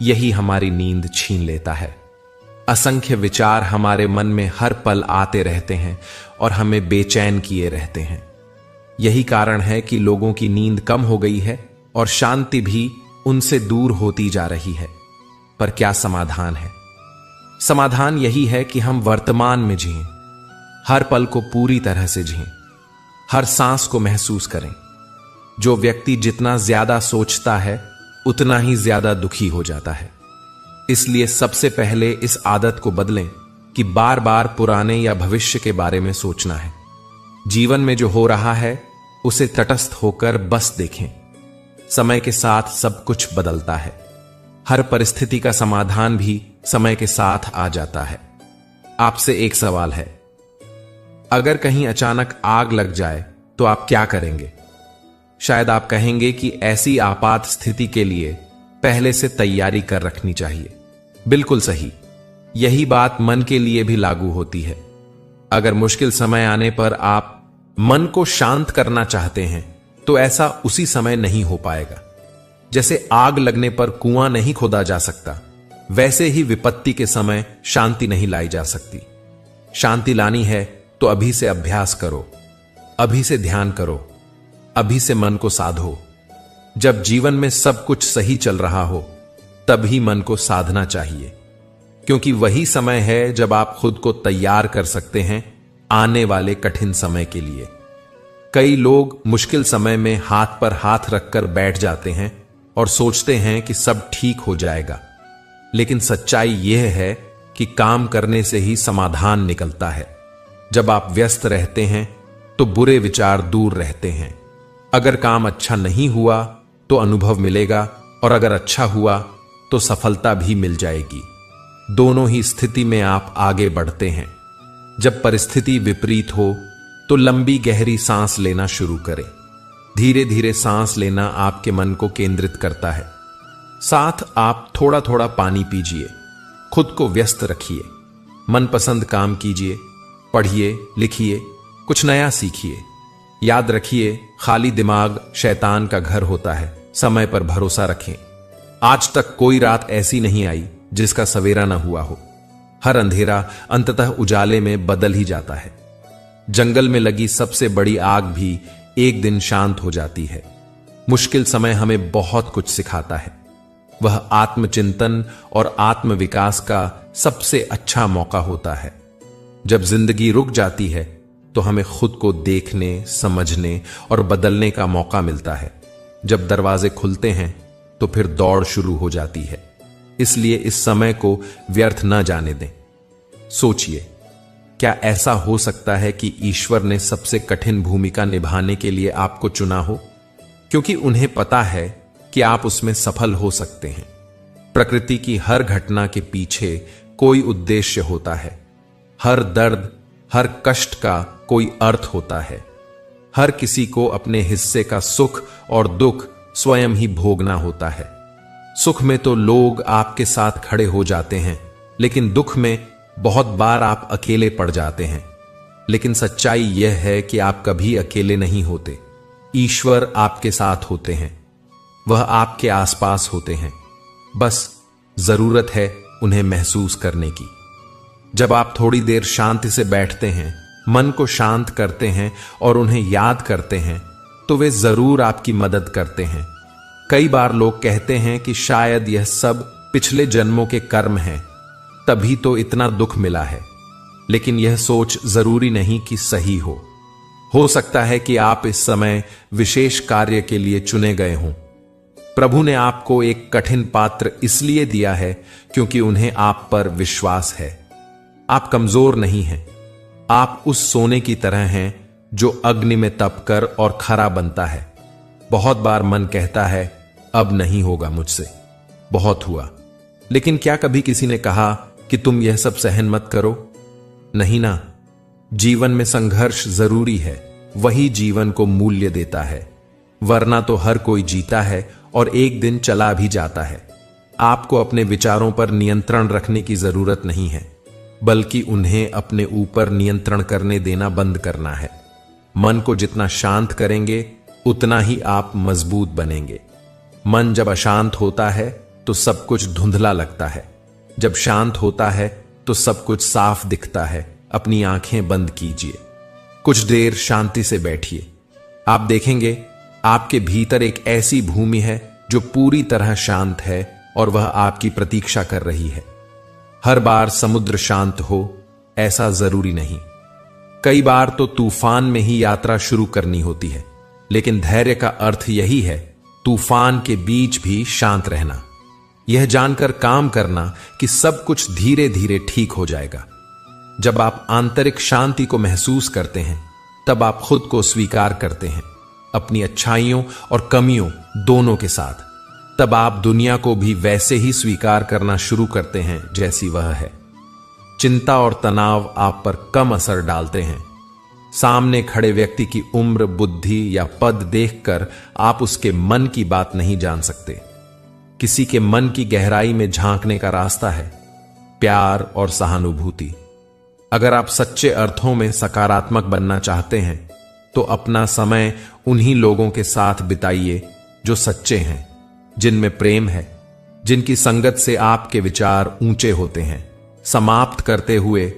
यही हमारी नींद छीन लेता है। असंख्य विचार हमारे मन में हर पल आते रहते हैं और हमें बेचैन किए रहते हैं। यही कारण है कि लोगों की नींद कम हो गई है और शांति भी उनसे दूर होती जा रही है। पर क्या समाधान है? समाधान यही है कि हम वर्तमान में जिएं, हर पल को पूरी तरह से जिएं, हर सांस को महसूस करें। जो व्यक्ति जितना ज्यादा सोचता है उतना ही ज्यादा दुखी हो जाता है। इसलिए सबसे पहले इस आदत को बदलें कि बार बार पुराने या भविष्य के बारे में सोचना है। जीवन में जो हो रहा है उसे तटस्थ होकर बस देखें। समय के साथ सब कुछ बदलता है। हर परिस्थिति का समाधान भी समय के साथ आ जाता है। आपसे एक सवाल है, अगर कहीं अचानक आग लग जाए तो आप क्या करेंगे? शायद आप कहेंगे कि ऐसी आपात स्थिति के लिए पहले से तैयारी कर रखनी चाहिए। बिल्कुल सही। यही बात मन के लिए भी लागू होती है। अगर मुश्किल समय आने पर आप मन को शांत करना चाहते हैं तो ऐसा उसी समय नहीं हो पाएगा। जैसे आग लगने पर कुआं नहीं खोदा जा सकता, वैसे ही विपत्ति के समय शांति नहीं लाई जा सकती। शांति लानी है तो अभी से अभ्यास करो, अभी से ध्यान करो, अभी से मन को साधो। जब जीवन में सब कुछ सही चल रहा हो तभी मन को साधना चाहिए, क्योंकि वही समय है जब आप खुद को तैयार कर सकते हैं आने वाले कठिन समय के लिए। कई लोग मुश्किल समय में हाथ पर हाथ रखकर बैठ जाते हैं और सोचते हैं कि सब ठीक हो जाएगा, लेकिन सच्चाई यह है कि काम करने से ही समाधान निकलता है। जब आप व्यस्त रहते हैं तो बुरे विचार दूर रहते हैं। अगर काम अच्छा नहीं हुआ तो अनुभव मिलेगा, और अगर अच्छा हुआ तो सफलता भी मिल जाएगी। दोनों ही स्थिति में आप आगे बढ़ते हैं। जब परिस्थिति विपरीत हो तो लंबी गहरी सांस लेना शुरू करें। धीरे धीरे सांस लेना आपके मन को केंद्रित करता है। साथ आप थोड़ा थोड़ा पानी पीजिए, खुद को व्यस्त रखिए, मनपसंद काम कीजिए, पढ़िए, लिखिए, कुछ नया सीखिए। याद रखिए, खाली दिमाग शैतान का घर होता है। समय पर भरोसा रखें। आज तक कोई रात ऐसी नहीं आई जिसका सवेरा न हुआ हो। हर अंधेरा अंततः उजाले में बदल ही जाता है। जंगल में लगी सबसे बड़ी आग भी एक दिन शांत हो जाती है। मुश्किल समय हमें बहुत कुछ सिखाता है। वह आत्मचिंतन और आत्मविकास का सबसे अच्छा मौका होता है। जब जिंदगी रुक जाती है तो हमें खुद को देखने, समझने और बदलने का मौका मिलता है। जब दरवाजे खुलते हैं तो फिर दौड़ शुरू हो जाती है। इसलिए इस समय को व्यर्थ न जाने दें। सोचिए, क्या ऐसा हो सकता है कि ईश्वर ने सबसे कठिन भूमिका निभाने के लिए आपको चुना हो? क्योंकि उन्हें पता है कि आप उसमें सफल हो सकते हैं। प्रकृति की हर घटना के पीछे कोई उद्देश्य होता है। हर दर्द, हर कष्ट का कोई अर्थ होता है। हर किसी को अपने हिस्से का सुख और दुख स्वयं ही भोगना होता है। सुख में तो लोग आपके साथ खड़े हो जाते हैं, लेकिन दुख में बहुत बार आप अकेले पड़ जाते हैं। लेकिन सच्चाई यह है कि आप कभी अकेले नहीं होते। ईश्वर आपके साथ होते हैं, वह आपके आसपास होते हैं। बस जरूरत है उन्हें महसूस करने की। जब आप थोड़ी देर शांति से बैठते हैं, मन को शांत करते हैं और उन्हें याद करते हैं, तो वे जरूर आपकी मदद करते हैं। कई बार लोग कहते हैं कि शायद यह सब पिछले जन्मों के कर्म हैं, तभी तो इतना दुख मिला है। लेकिन यह सोच जरूरी नहीं कि सही हो सकता है कि आप इस समय विशेष कार्य के लिए चुने गए हों। प्रभु ने आपको एक कठिन पात्र इसलिए दिया है क्योंकि उन्हें आप पर विश्वास है। आप कमजोर नहीं हैं। आप उस सोने की तरह हैं जो अग्नि में तपकर और खरा बनता है। बहुत बार मन कहता है, अब नहीं होगा मुझसे, बहुत हुआ। लेकिन क्या कभी किसी ने कहा कि तुम यह सब सहन मत करो? नहीं ना। जीवन में संघर्ष जरूरी है, वही जीवन को मूल्य देता है। वरना तो हर कोई जीता है और एक दिन चला भी जाता है। आपको अपने विचारों पर नियंत्रण रखने की जरूरत नहीं है, बल्कि उन्हें अपने ऊपर नियंत्रण करने देना बंद करना है। मन को जितना शांत करेंगे उतना ही आप मजबूत बनेंगे। मन जब अशांत होता है तो सब कुछ धुंधला लगता है। जब शांत होता है तो सब कुछ साफ दिखता है। अपनी आंखें बंद कीजिए, कुछ देर शांति से बैठिए। आप देखेंगे आपके भीतर एक ऐसी भूमि है जो पूरी तरह शांत है और वह आपकी प्रतीक्षा कर रही है। हर बार समुद्र शांत हो ऐसा जरूरी नहीं। कई बार तो तूफान में ही यात्रा शुरू करनी होती है। लेकिन धैर्य का अर्थ यही है, तूफान के बीच भी शांत रहना। यह जानकर काम करना कि सब कुछ धीरे धीरे ठीक हो जाएगा। जब आप आंतरिक शांति को महसूस करते हैं, तब आप खुद को स्वीकार करते हैं, अपनी अच्छाइयों और कमियों दोनों के साथ। तब आप दुनिया को भी वैसे ही स्वीकार करना शुरू करते हैं जैसी वह है। चिंता और तनाव आप पर कम असर डालते हैं। सामने खड़े व्यक्ति की उम्र, बुद्धि या पद देखकर आप उसके मन की बात नहीं जान सकते। किसी के मन की गहराई में झांकने का रास्ता है प्यार और सहानुभूति। अगर आप सच्चे अर्थों में सकारात्मक बनना चाहते हैं तो अपना समय उन्हीं लोगों के साथ बिताइए जो सच्चे हैं, जिनमें प्रेम है, जिनकी संगत से आपके विचार ऊंचे होते हैं। समाप्त करते हुए,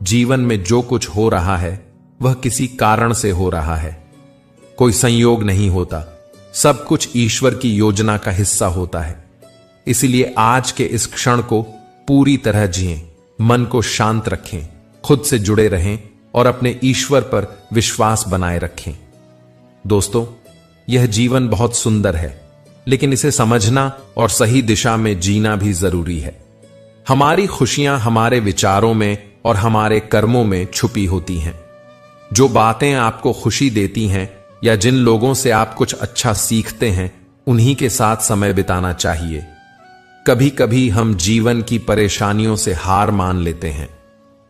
जीवन में जो कुछ हो रहा है वह किसी कारण से हो रहा है। कोई संयोग नहीं होता, सब कुछ ईश्वर की योजना का हिस्सा होता है। इसलिए आज के इस क्षण को पूरी तरह जिएं, मन को शांत रखें, खुद से जुड़े रहें और अपने ईश्वर पर विश्वास बनाए रखें। दोस्तों, यह जीवन बहुत सुंदर है, लेकिन इसे समझना और सही दिशा में जीना भी जरूरी है। हमारी खुशियां हमारे विचारों में और हमारे कर्मों में छुपी होती हैं। जो बातें आपको खुशी देती हैं या जिन लोगों से आप कुछ अच्छा सीखते हैं, उन्हीं के साथ समय बिताना चाहिए। कभी कभी हम जीवन की परेशानियों से हार मान लेते हैं,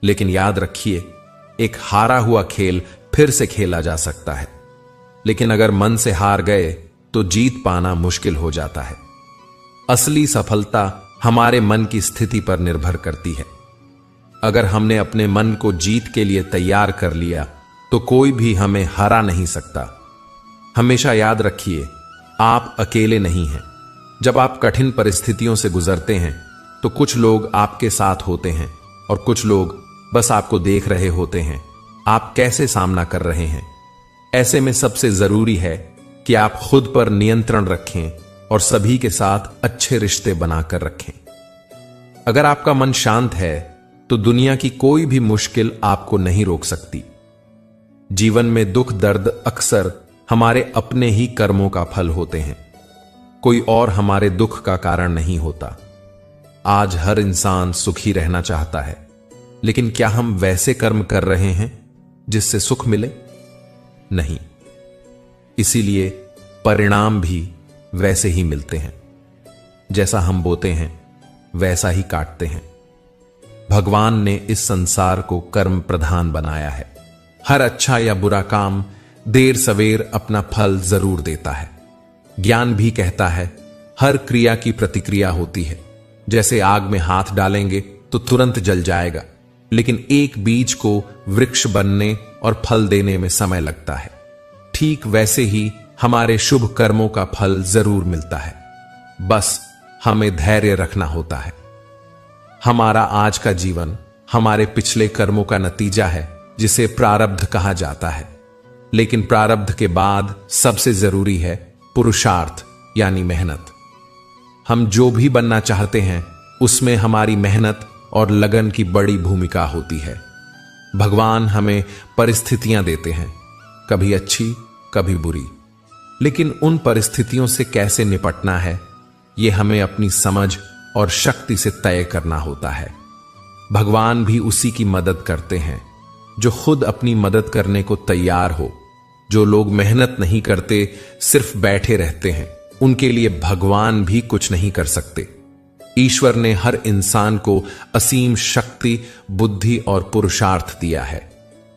लेकिन याद रखिए, एक हारा हुआ खेल फिर से खेला जा सकता है। लेकिन अगर मन से हार गए तो जीत पाना मुश्किल हो जाता है। असली सफलता हमारे मन की स्थिति पर निर्भर करती है। अगर हमने अपने मन को जीत के लिए तैयार कर लिया तो कोई भी हमें हरा नहीं सकता। हमेशा याद रखिए, आप अकेले नहीं हैं। जब आप कठिन परिस्थितियों से गुजरते हैं तो कुछ लोग आपके साथ होते हैं और कुछ लोग बस आपको देख रहे होते हैं आप कैसे सामना कर रहे हैं। ऐसे में सबसे जरूरी है कि आप खुद पर नियंत्रण रखें, और सभी के साथ अच्छे रिश्ते बनाकर रखें। अगर आपका मन शांत है तो दुनिया की कोई भी मुश्किल आपको नहीं रोक सकती। जीवन में दुख दर्द अक्सर हमारे अपने ही कर्मों का फल होते हैं, कोई और हमारे दुख का कारण नहीं होता। आज हर इंसान सुखी रहना चाहता है, लेकिन क्या हम वैसे कर्म कर रहे हैं जिससे सुख मिले? नहीं। इसीलिए परिणाम भी वैसे ही मिलते हैं। जैसा हम बोते हैं वैसा ही काटते हैं। भगवान ने इस संसार को कर्म प्रधान बनाया है। हर अच्छा या बुरा काम देर सवेर अपना फल जरूर देता है। ज्ञान भी कहता है हर क्रिया की प्रतिक्रिया होती है। जैसे आग में हाथ डालेंगे तो तुरंत जल जाएगा, लेकिन एक बीज को वृक्ष बनने और फल देने में समय लगता है। ठीक वैसे ही हमारे शुभ कर्मों का फल जरूर मिलता है, बस हमें धैर्य रखना होता है। हमारा आज का जीवन हमारे पिछले कर्मों का नतीजा है, जिसे प्रारब्ध कहा जाता है। लेकिन प्रारब्ध के बाद सबसे जरूरी है पुरुषार्थ यानी मेहनत। हम जो भी बनना चाहते हैं उसमें हमारी मेहनत और लगन की बड़ी भूमिका होती है। भगवान हमें परिस्थितियां देते हैं, कभी अच्छी कभी बुरी, लेकिन उन परिस्थितियों से कैसे निपटना है यह हमें अपनी समझ और शक्ति से तय करना होता है। भगवान भी उसी की मदद करते हैं जो खुद अपनी मदद करने को तैयार हो। जो लोग मेहनत नहीं करते, सिर्फ बैठे रहते हैं, उनके लिए भगवान भी कुछ नहीं कर सकते। ईश्वर ने हर इंसान को असीम शक्ति, बुद्धि और पुरुषार्थ दिया है।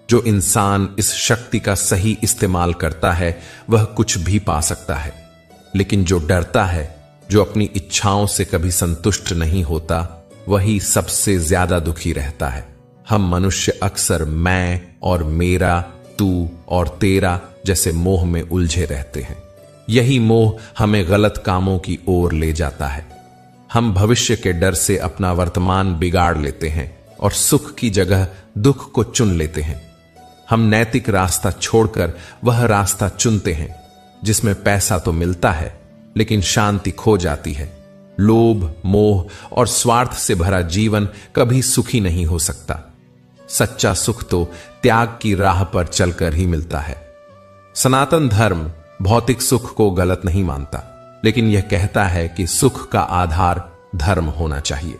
जो इंसान इस शक्ति का सही इस्तेमाल करता है वह कुछ भी पा सकता है, लेकिन जो डरता है, जो अपनी इच्छाओं से कभी संतुष्ट नहीं होता, वही सबसे ज्यादा दुखी रहता है। हम मनुष्य अक्सर मैं और मेरा, तू और तेरा जैसे मोह में उलझे रहते हैं। यही मोह हमें गलत कामों की ओर ले जाता है। हम भविष्य के डर से अपना वर्तमान बिगाड़ लेते हैं और सुख की जगह दुख को चुन लेते हैं। हम नैतिक रास्ता छोड़कर वह रास्ता चुनते हैं जिसमें पैसा तो मिलता है, लेकिन शांति खो जाती है। लोभ, मोह और स्वार्थ से भरा जीवन कभी सुखी नहीं हो सकता। सच्चा सुख तो त्याग की राह पर चलकर ही मिलता है। सनातन धर्म भौतिक सुख को गलत नहीं मानता, लेकिन यह कहता है कि सुख का आधार धर्म होना चाहिए।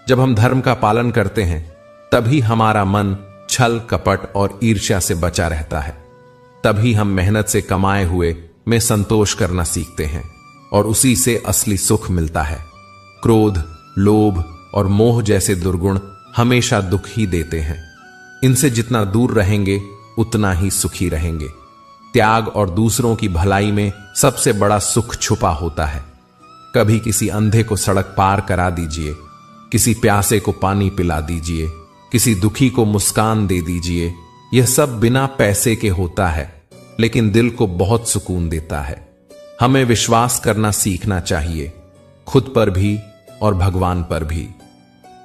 जब हम धर्म का पालन करते हैं तभी हमारा मन छल कपट और ईर्ष्या से बचा रहता है। तभी हम मेहनत से कमाए हुए में संतोष करना सीखते हैं और उसी से असली सुख मिलता है। क्रोध, लोभ और मोह जैसे दुर्गुण हमेशा दुख ही देते हैं। इनसे जितना दूर रहेंगे उतना ही सुखी रहेंगे। त्याग और दूसरों की भलाई में सबसे बड़ा सुख छुपा होता है। कभी किसी अंधे को सड़क पार करा दीजिए, किसी प्यासे को पानी पिला दीजिए, किसी दुखी को मुस्कान दे दीजिए। यह सब बिना पैसे के होता है, लेकिन दिल को बहुत सुकून देता है। हमें विश्वास करना सीखना चाहिए, खुद पर भी और भगवान पर भी।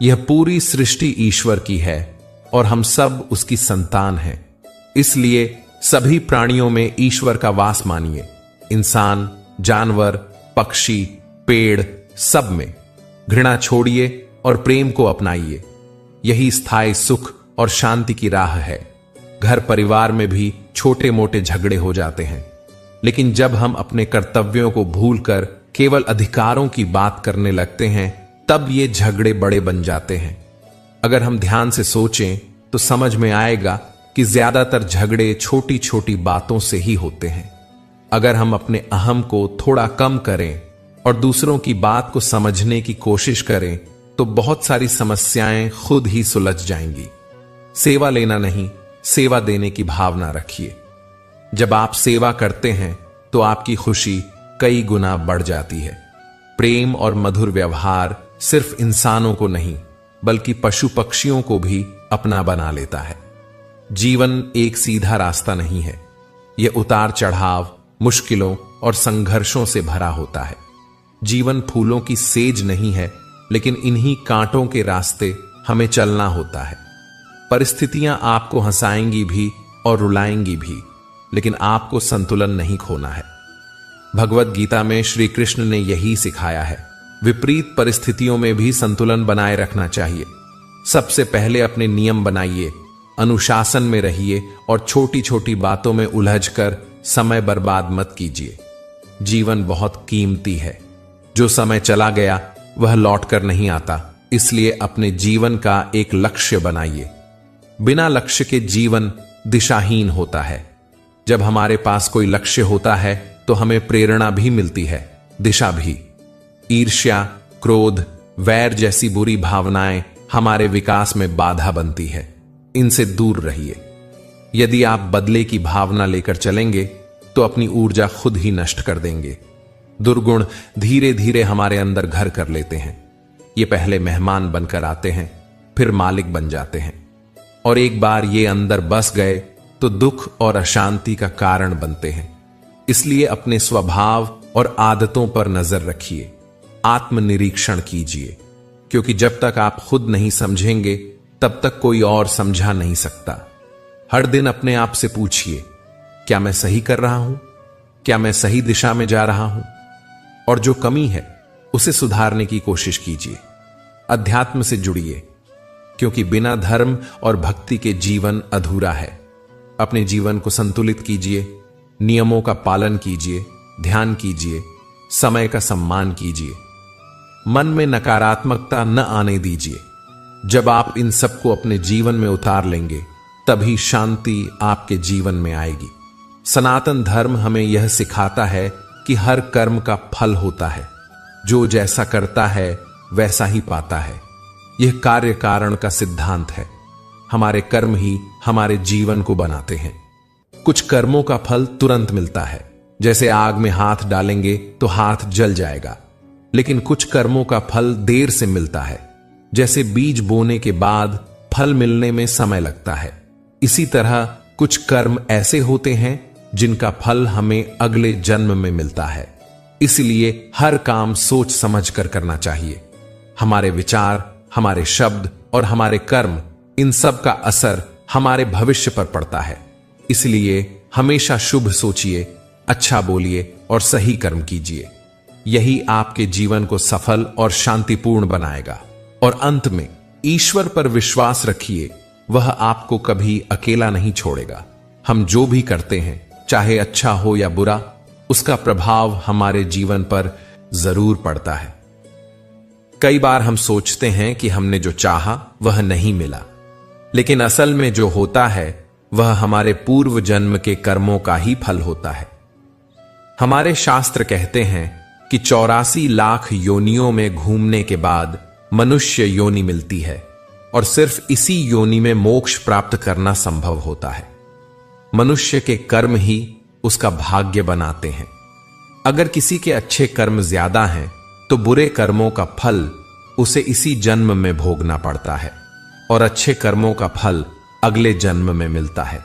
यह पूरी सृष्टि ईश्वर की है और हम सब उसकी संतान हैं। इसलिए सभी प्राणियों में ईश्वर का वास मानिए। इंसान, जानवर, पक्षी, पेड़, सब में घृणा छोड़िए और प्रेम को अपनाइए। यही स्थायी सुख और शांति की राह है। घर परिवार में भी छोटे मोटे झगड़े हो जाते हैं, लेकिन जब हम अपने कर्तव्यों को भूलकर केवल अधिकारों की बात करने लगते हैं तब ये झगड़े बड़े बन जाते हैं। अगर हम ध्यान से सोचें तो समझ में आएगा कि ज्यादातर झगड़े छोटी छोटी बातों से ही होते हैं। अगर हम अपने अहम को थोड़ा कम करें और दूसरों की बात को समझने की कोशिश करें तो बहुत सारी समस्याएं खुद ही सुलझ जाएंगी। सेवा लेना नहीं, सेवा देने की भावना रखिए। जब आप सेवा करते हैं तो आपकी खुशी कई गुना बढ़ जाती है। प्रेम और मधुर व्यवहार सिर्फ इंसानों को नहीं बल्कि पशु पक्षियों को भी अपना बना लेता है। जीवन एक सीधा रास्ता नहीं है, यह उतार चढ़ाव, मुश्किलों और संघर्षों से भरा होता है। जीवन फूलों की सेज नहीं है, लेकिन इन्हीं कांटों के रास्ते हमें चलना होता है। परिस्थितियां आपको हंसाएंगी भी और रुलाएंगी भी, लेकिन आपको संतुलन नहीं खोना है। भगवत गीता में श्री कृष्ण ने यही सिखाया है। विपरीत परिस्थितियों में भी संतुलन बनाए रखना चाहिए। सबसे पहले अपने नियम बनाइए, अनुशासन में रहिए और छोटी छोटी बातों में उलझकर समय बर्बाद मत कीजिए। जीवन बहुत कीमती है। जो समय चला गया वह लौटकर नहीं आता, इसलिए अपने जीवन का एक लक्ष्य बनाइए। बिना लक्ष्य के जीवन दिशाहीन होता है। जब हमारे पास कोई लक्ष्य होता है तो हमें प्रेरणा भी मिलती है, दिशा भी। ईर्ष्या, क्रोध, वैर जैसी बुरी भावनाएं हमारे विकास में बाधा बनती है। इनसे दूर रहिए। यदि आप बदले की भावना लेकर चलेंगे तो अपनी ऊर्जा खुद ही नष्ट कर देंगे। दुर्गुण धीरे धीरे हमारे अंदर घर कर लेते हैं। ये पहले मेहमान बनकर आते हैं, फिर मालिक बन जाते हैं, और एक बार ये अंदर बस गए तो दुख और अशांति का कारण बनते हैं। इसलिए अपने स्वभाव और आदतों पर नजर रखिए, आत्मनिरीक्षण कीजिए, क्योंकि जब तक आप खुद नहीं समझेंगे तब तक कोई और समझा नहीं सकता। हर दिन अपने आप से पूछिए, क्या मैं सही कर रहा हूं? क्या मैं सही दिशा में जा रहा हूं? और जो कमी है उसे सुधारने की कोशिश कीजिए। अध्यात्म से जुड़िए, क्योंकि बिना धर्म और भक्ति के जीवन अधूरा है। अपने जीवन को संतुलित कीजिए, नियमों का पालन कीजिए, ध्यान कीजिए, समय का सम्मान कीजिए। मन में नकारात्मकता न आने दीजिए। जब आप इन सबको अपने जीवन में उतार लेंगे तभी शांति आपके जीवन में आएगी। सनातन धर्म हमें यह सिखाता है कि हर कर्म का फल होता है। जो जैसा करता है वैसा ही पाता है। यह कार्य कारण का सिद्धांत है। हमारे कर्म ही हमारे जीवन को बनाते हैं। कुछ कर्मों का फल तुरंत मिलता है, जैसे आग में हाथ डालेंगे तो हाथ जल जाएगा। लेकिन कुछ कर्मों का फल देर से मिलता है, जैसे बीज बोने के बाद फल मिलने में समय लगता है। इसी तरह कुछ कर्म ऐसे होते हैं जिनका फल हमें अगले जन्म में मिलता है। इसलिए हर काम सोच समझ कर करना चाहिए। हमारे विचार, हमारे शब्द और हमारे कर्म, इन सब का असर हमारे भविष्य पर पड़ता है। इसलिए हमेशा शुभ सोचिए, अच्छा बोलिए और सही कर्म कीजिए। यही आपके जीवन को सफल और शांतिपूर्ण बनाएगा। और अंत में ईश्वर पर विश्वास रखिए, वह आपको कभी अकेला नहीं छोड़ेगा। हम जो भी करते हैं, चाहे अच्छा हो या बुरा, उसका प्रभाव हमारे जीवन पर जरूर पड़ता है। कई बार हम सोचते हैं कि हमने जो चाहा वह नहीं मिला, लेकिन असल में जो होता है वह हमारे पूर्व जन्म के कर्मों का ही फल होता है। हमारे शास्त्र कहते हैं कि 84 लाख योनियों में घूमने के बाद मनुष्य योनि मिलती है, और सिर्फ इसी योनि में मोक्ष प्राप्त करना संभव होता है। मनुष्य के कर्म ही उसका भाग्य बनाते हैं। अगर किसी के अच्छे कर्म ज्यादा हैं तो बुरे कर्मों का फल उसे इसी जन्म में भोगना पड़ता है, और अच्छे कर्मों का फल अगले जन्म में मिलता है।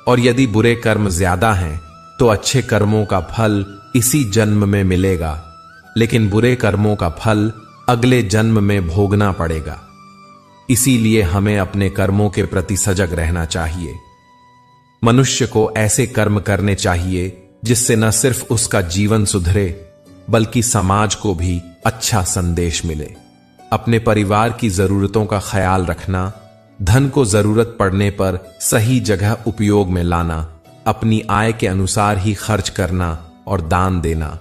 और यदि बुरे कर्म ज्यादा हैं तो अच्छे कर्मों का फल इसी जन्म में मिलेगा, लेकिन बुरे कर्मों का फल अगले जन्म में भोगना पड़ेगा। इसीलिए हमें अपने कर्मों के प्रति सजग रहना चाहिए। मनुष्य को ऐसे कर्म करने चाहिए जिससे न सिर्फ उसका जीवन सुधरे, बल्कि समाज को भी अच्छा संदेश मिले। अपने परिवार की जरूरतों का ख्याल रखना, धन को जरूरत पड़ने पर सही जगह उपयोग में लाना, अपनी आय के अनुसार ही खर्च करना और दान देना,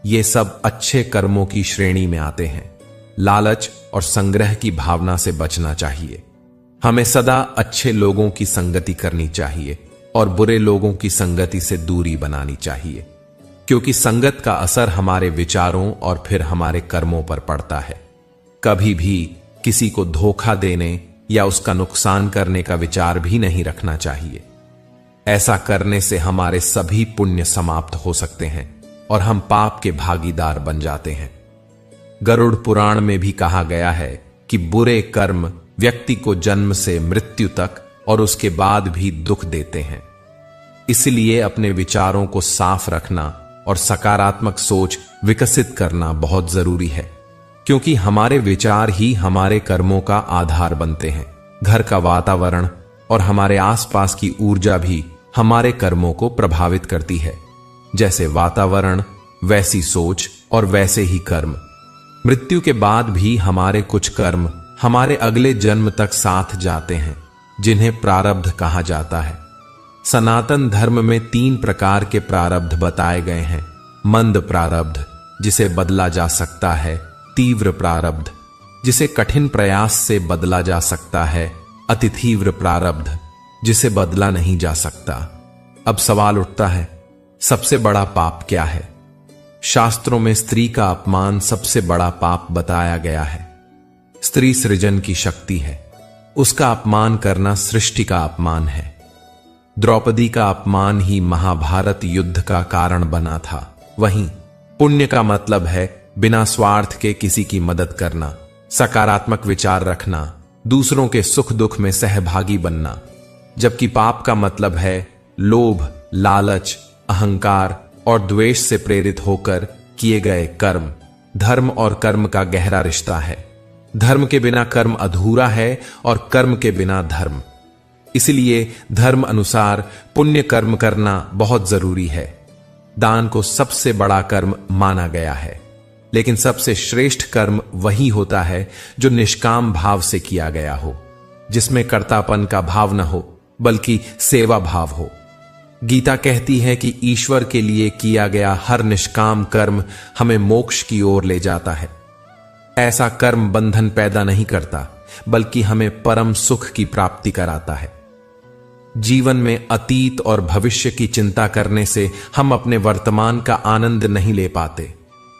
ये सब अच्छे कर्मों की श्रेणी में आते हैं। लालच और संग्रह की भावना से बचना चाहिए। हमें सदा अच्छे लोगों की संगति करनी चाहिए और बुरे लोगों की संगति से दूरी बनानी चाहिए, क्योंकि संगत का असर हमारे विचारों और फिर हमारे कर्मों पर पड़ता है। कभी भी किसी को धोखा देने या उसका नुकसान करने का विचार भी नहीं रखना चाहिए। ऐसा करने से हमारे सभी पुण्य समाप्त हो सकते हैं और हम पाप के भागीदार बन जाते हैं। गरुड़ पुराण में भी कहा गया है कि बुरे कर्म व्यक्ति को जन्म से मृत्यु तक और उसके बाद भी दुख देते हैं। इसलिए अपने विचारों को साफ रखना और सकारात्मक सोच विकसित करना बहुत जरूरी है, क्योंकि हमारे विचार ही हमारे कर्मों का आधार बनते हैं। घर का वातावरण और हमारे आसपास की ऊर्जा भी हमारे कर्मों को प्रभावित करती है। जैसे वातावरण वैसी सोच और वैसे ही कर्म। मृत्यु के बाद भी हमारे कुछ कर्म हमारे अगले जन्म तक साथ जाते हैं, जिन्हें प्रारब्ध कहा जाता है। सनातन धर्म में 3 प्रकार के प्रारब्ध बताए गए हैं। मंद प्रारब्ध, जिसे बदला जा सकता है। तीव्र प्रारब्ध, जिसे कठिन प्रयास से बदला जा सकता है। अति तीव्र प्रारब्ध, जिसे बदला नहीं जा सकता। अब सवाल उठता है, सबसे बड़ा पाप क्या है? शास्त्रों में स्त्री का अपमान सबसे बड़ा पाप बताया गया है। स्त्री सृजन की शक्ति है, उसका अपमान करना सृष्टि का अपमान है। द्रौपदी का अपमान ही महाभारत युद्ध का कारण बना था। वहीं पुण्य का मतलब है बिना स्वार्थ के किसी की मदद करना, सकारात्मक विचार रखना, दूसरों के सुख दुख में सहभागी बनना। जबकि पाप का मतलब है लोभ, लालच, अहंकार और द्वेष से प्रेरित होकर किए गए कर्म। धर्म और कर्म का गहरा रिश्ता है। धर्म के बिना कर्म अधूरा है और कर्म के बिना धर्म। इसलिए धर्म अनुसार पुण्य कर्म करना बहुत जरूरी है। दान को सबसे बड़ा कर्म माना गया है, लेकिन सबसे श्रेष्ठ कर्म वही होता है जो निष्काम भाव से किया गया हो, जिसमें कर्तापन का भाव न हो बल्कि सेवा भाव हो। गीता कहती है कि ईश्वर के लिए किया गया हर निष्काम कर्म हमें मोक्ष की ओर ले जाता है। ऐसा कर्म बंधन पैदा नहीं करता, बल्कि हमें परम सुख की प्राप्ति कराता है। जीवन में अतीत और भविष्य की चिंता करने से हम अपने वर्तमान का आनंद नहीं ले पाते।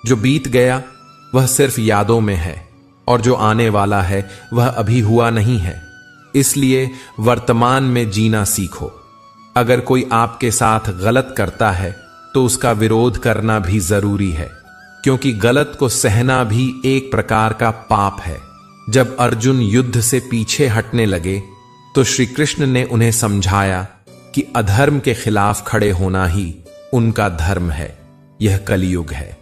जो बीत गया वह सिर्फ यादों में है, और जो आने वाला है वह अभी हुआ नहीं है। इसलिए वर्तमान में जीना सीखो। अगर कोई आपके साथ गलत करता है तो उसका विरोध करना भी जरूरी है, क्योंकि गलत को सहना भी एक प्रकार का पाप है। जब अर्जुन युद्ध से पीछे हटने लगे तो श्री कृष्ण ने उन्हें समझाया कि अधर्म के खिलाफ खड़े होना ही उनका धर्म है। यह कलयुग है।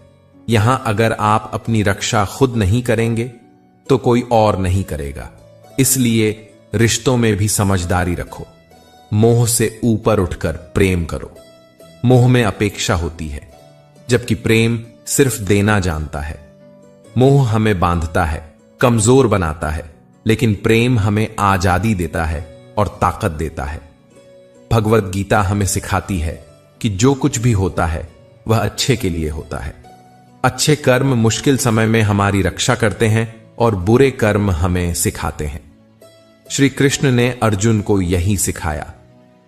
यहां अगर आप अपनी रक्षा खुद नहीं करेंगे तो कोई और नहीं करेगा। इसलिए रिश्तों में भी समझदारी रखो। मोह से ऊपर उठकर प्रेम करो। मोह में अपेक्षा होती है, जबकि प्रेम सिर्फ देना जानता है। मोह हमें बांधता है, कमजोर बनाता है, लेकिन प्रेम हमें आजादी देता है और ताकत देता है। भगवत गीता हमें सिखाती है कि जो कुछ भी होता है वह अच्छे के लिए होता है। अच्छे कर्म मुश्किल समय में हमारी रक्षा करते हैं और बुरे कर्म हमें सिखाते हैं। श्री कृष्ण ने अर्जुन को यही सिखाया।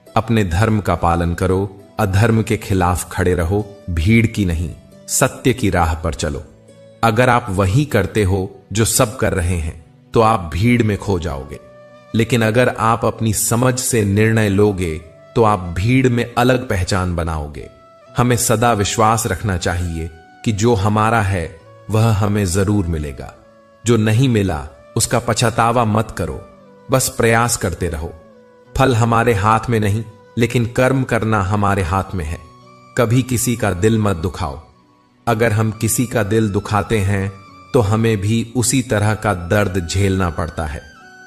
अपने धर्म का पालन करो, अधर्म के खिलाफ खड़े रहो, भीड़ की नहीं, सत्य की राह पर चलो। अगर आप वही करते हो जो सब कर रहे हैं तो आप भीड़ में खो जाओगे, लेकिन अगर आप अपनी समझ से निर्णय लोगे तो आप भीड़ में अलग पहचान बनाओगे। हमें सदा विश्वास रखना चाहिए कि जो हमारा है वह हमें जरूर मिलेगा। जो नहीं मिला उसका पछतावा मत करो, बस प्रयास करते रहो। फल हमारे हाथ में नहीं, लेकिन कर्म करना हमारे हाथ में है। कभी किसी का दिल मत दुखाओ। अगर हम किसी का दिल दुखाते हैं तो हमें भी उसी तरह का दर्द झेलना पड़ता है।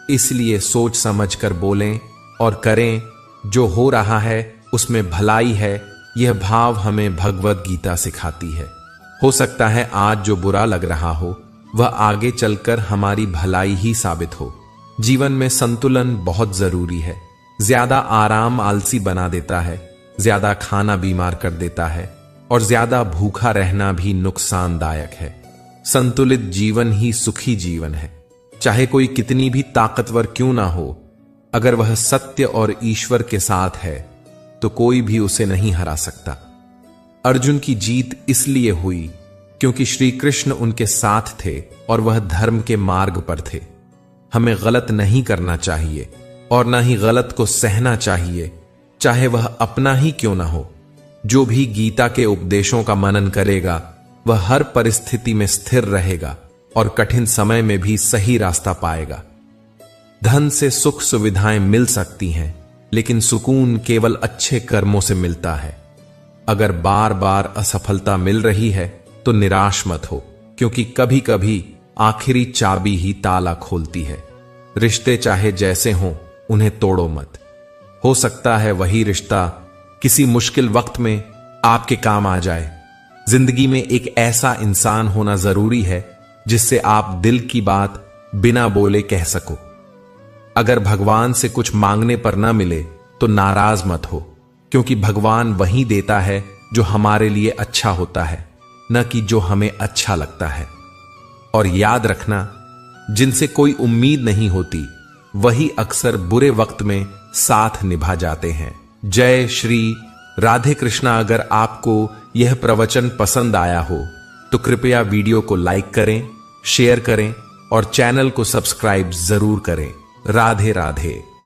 इसलिए सोच समझ कर बोलें और करें। जो हो रहा है उसमें भलाई है, यह भाव हमें भगवत गीता सिखाती है। हो सकता है आज जो बुरा लग रहा हो वह आगे चलकर हमारी भलाई ही साबित हो। जीवन में संतुलन बहुत जरूरी है। ज्यादा आराम आलसी बना देता है, ज्यादा खाना बीमार कर देता है, और ज्यादा भूखा रहना भी नुकसानदायक है। संतुलित जीवन ही सुखी जीवन है। चाहे कोई कितनी भी ताकतवर क्यों ना हो, अगर वह सत्य और ईश्वर के साथ है तो कोई भी उसे नहीं हरा सकता। अर्जुन की जीत इसलिए हुई क्योंकि श्री कृष्ण उनके साथ थे और वह धर्म के मार्ग पर थे। हमें गलत नहीं करना चाहिए और ना ही गलत को सहना चाहिए, चाहे वह अपना ही क्यों ना हो। जो भी गीता के उपदेशों का मनन करेगा वह हर परिस्थिति में स्थिर रहेगा और कठिन समय में भी सही रास्ता पाएगा। धन से सुख सुविधाएं मिल सकती हैं, लेकिन सुकून केवल अच्छे कर्मों से मिलता है। अगर बार बार असफलता मिल रही है तो निराश मत हो, क्योंकि कभी कभी आखिरी चाबी ही ताला खोलती है। रिश्ते चाहे जैसे हों, उन्हें तोड़ो मत। हो सकता है वही रिश्ता किसी मुश्किल वक्त में आपके काम आ जाए। जिंदगी में एक ऐसा इंसान होना जरूरी है जिससे आप दिल की बात बिना बोले कह सको। अगर भगवान से कुछ मांगने पर ना मिले तो नाराज मत हो, क्योंकि भगवान वही देता है जो हमारे लिए अच्छा होता है, न कि जो हमें अच्छा लगता है। और याद रखना, जिनसे कोई उम्मीद नहीं होती वही अक्सर बुरे वक्त में साथ निभा जाते हैं। जय श्री राधे कृष्णा। अगर आपको यह प्रवचन पसंद आया हो तो कृपया वीडियो को लाइक करें, शेयर करें और चैनल को सब्सक्राइब जरूर करें। राधे राधे।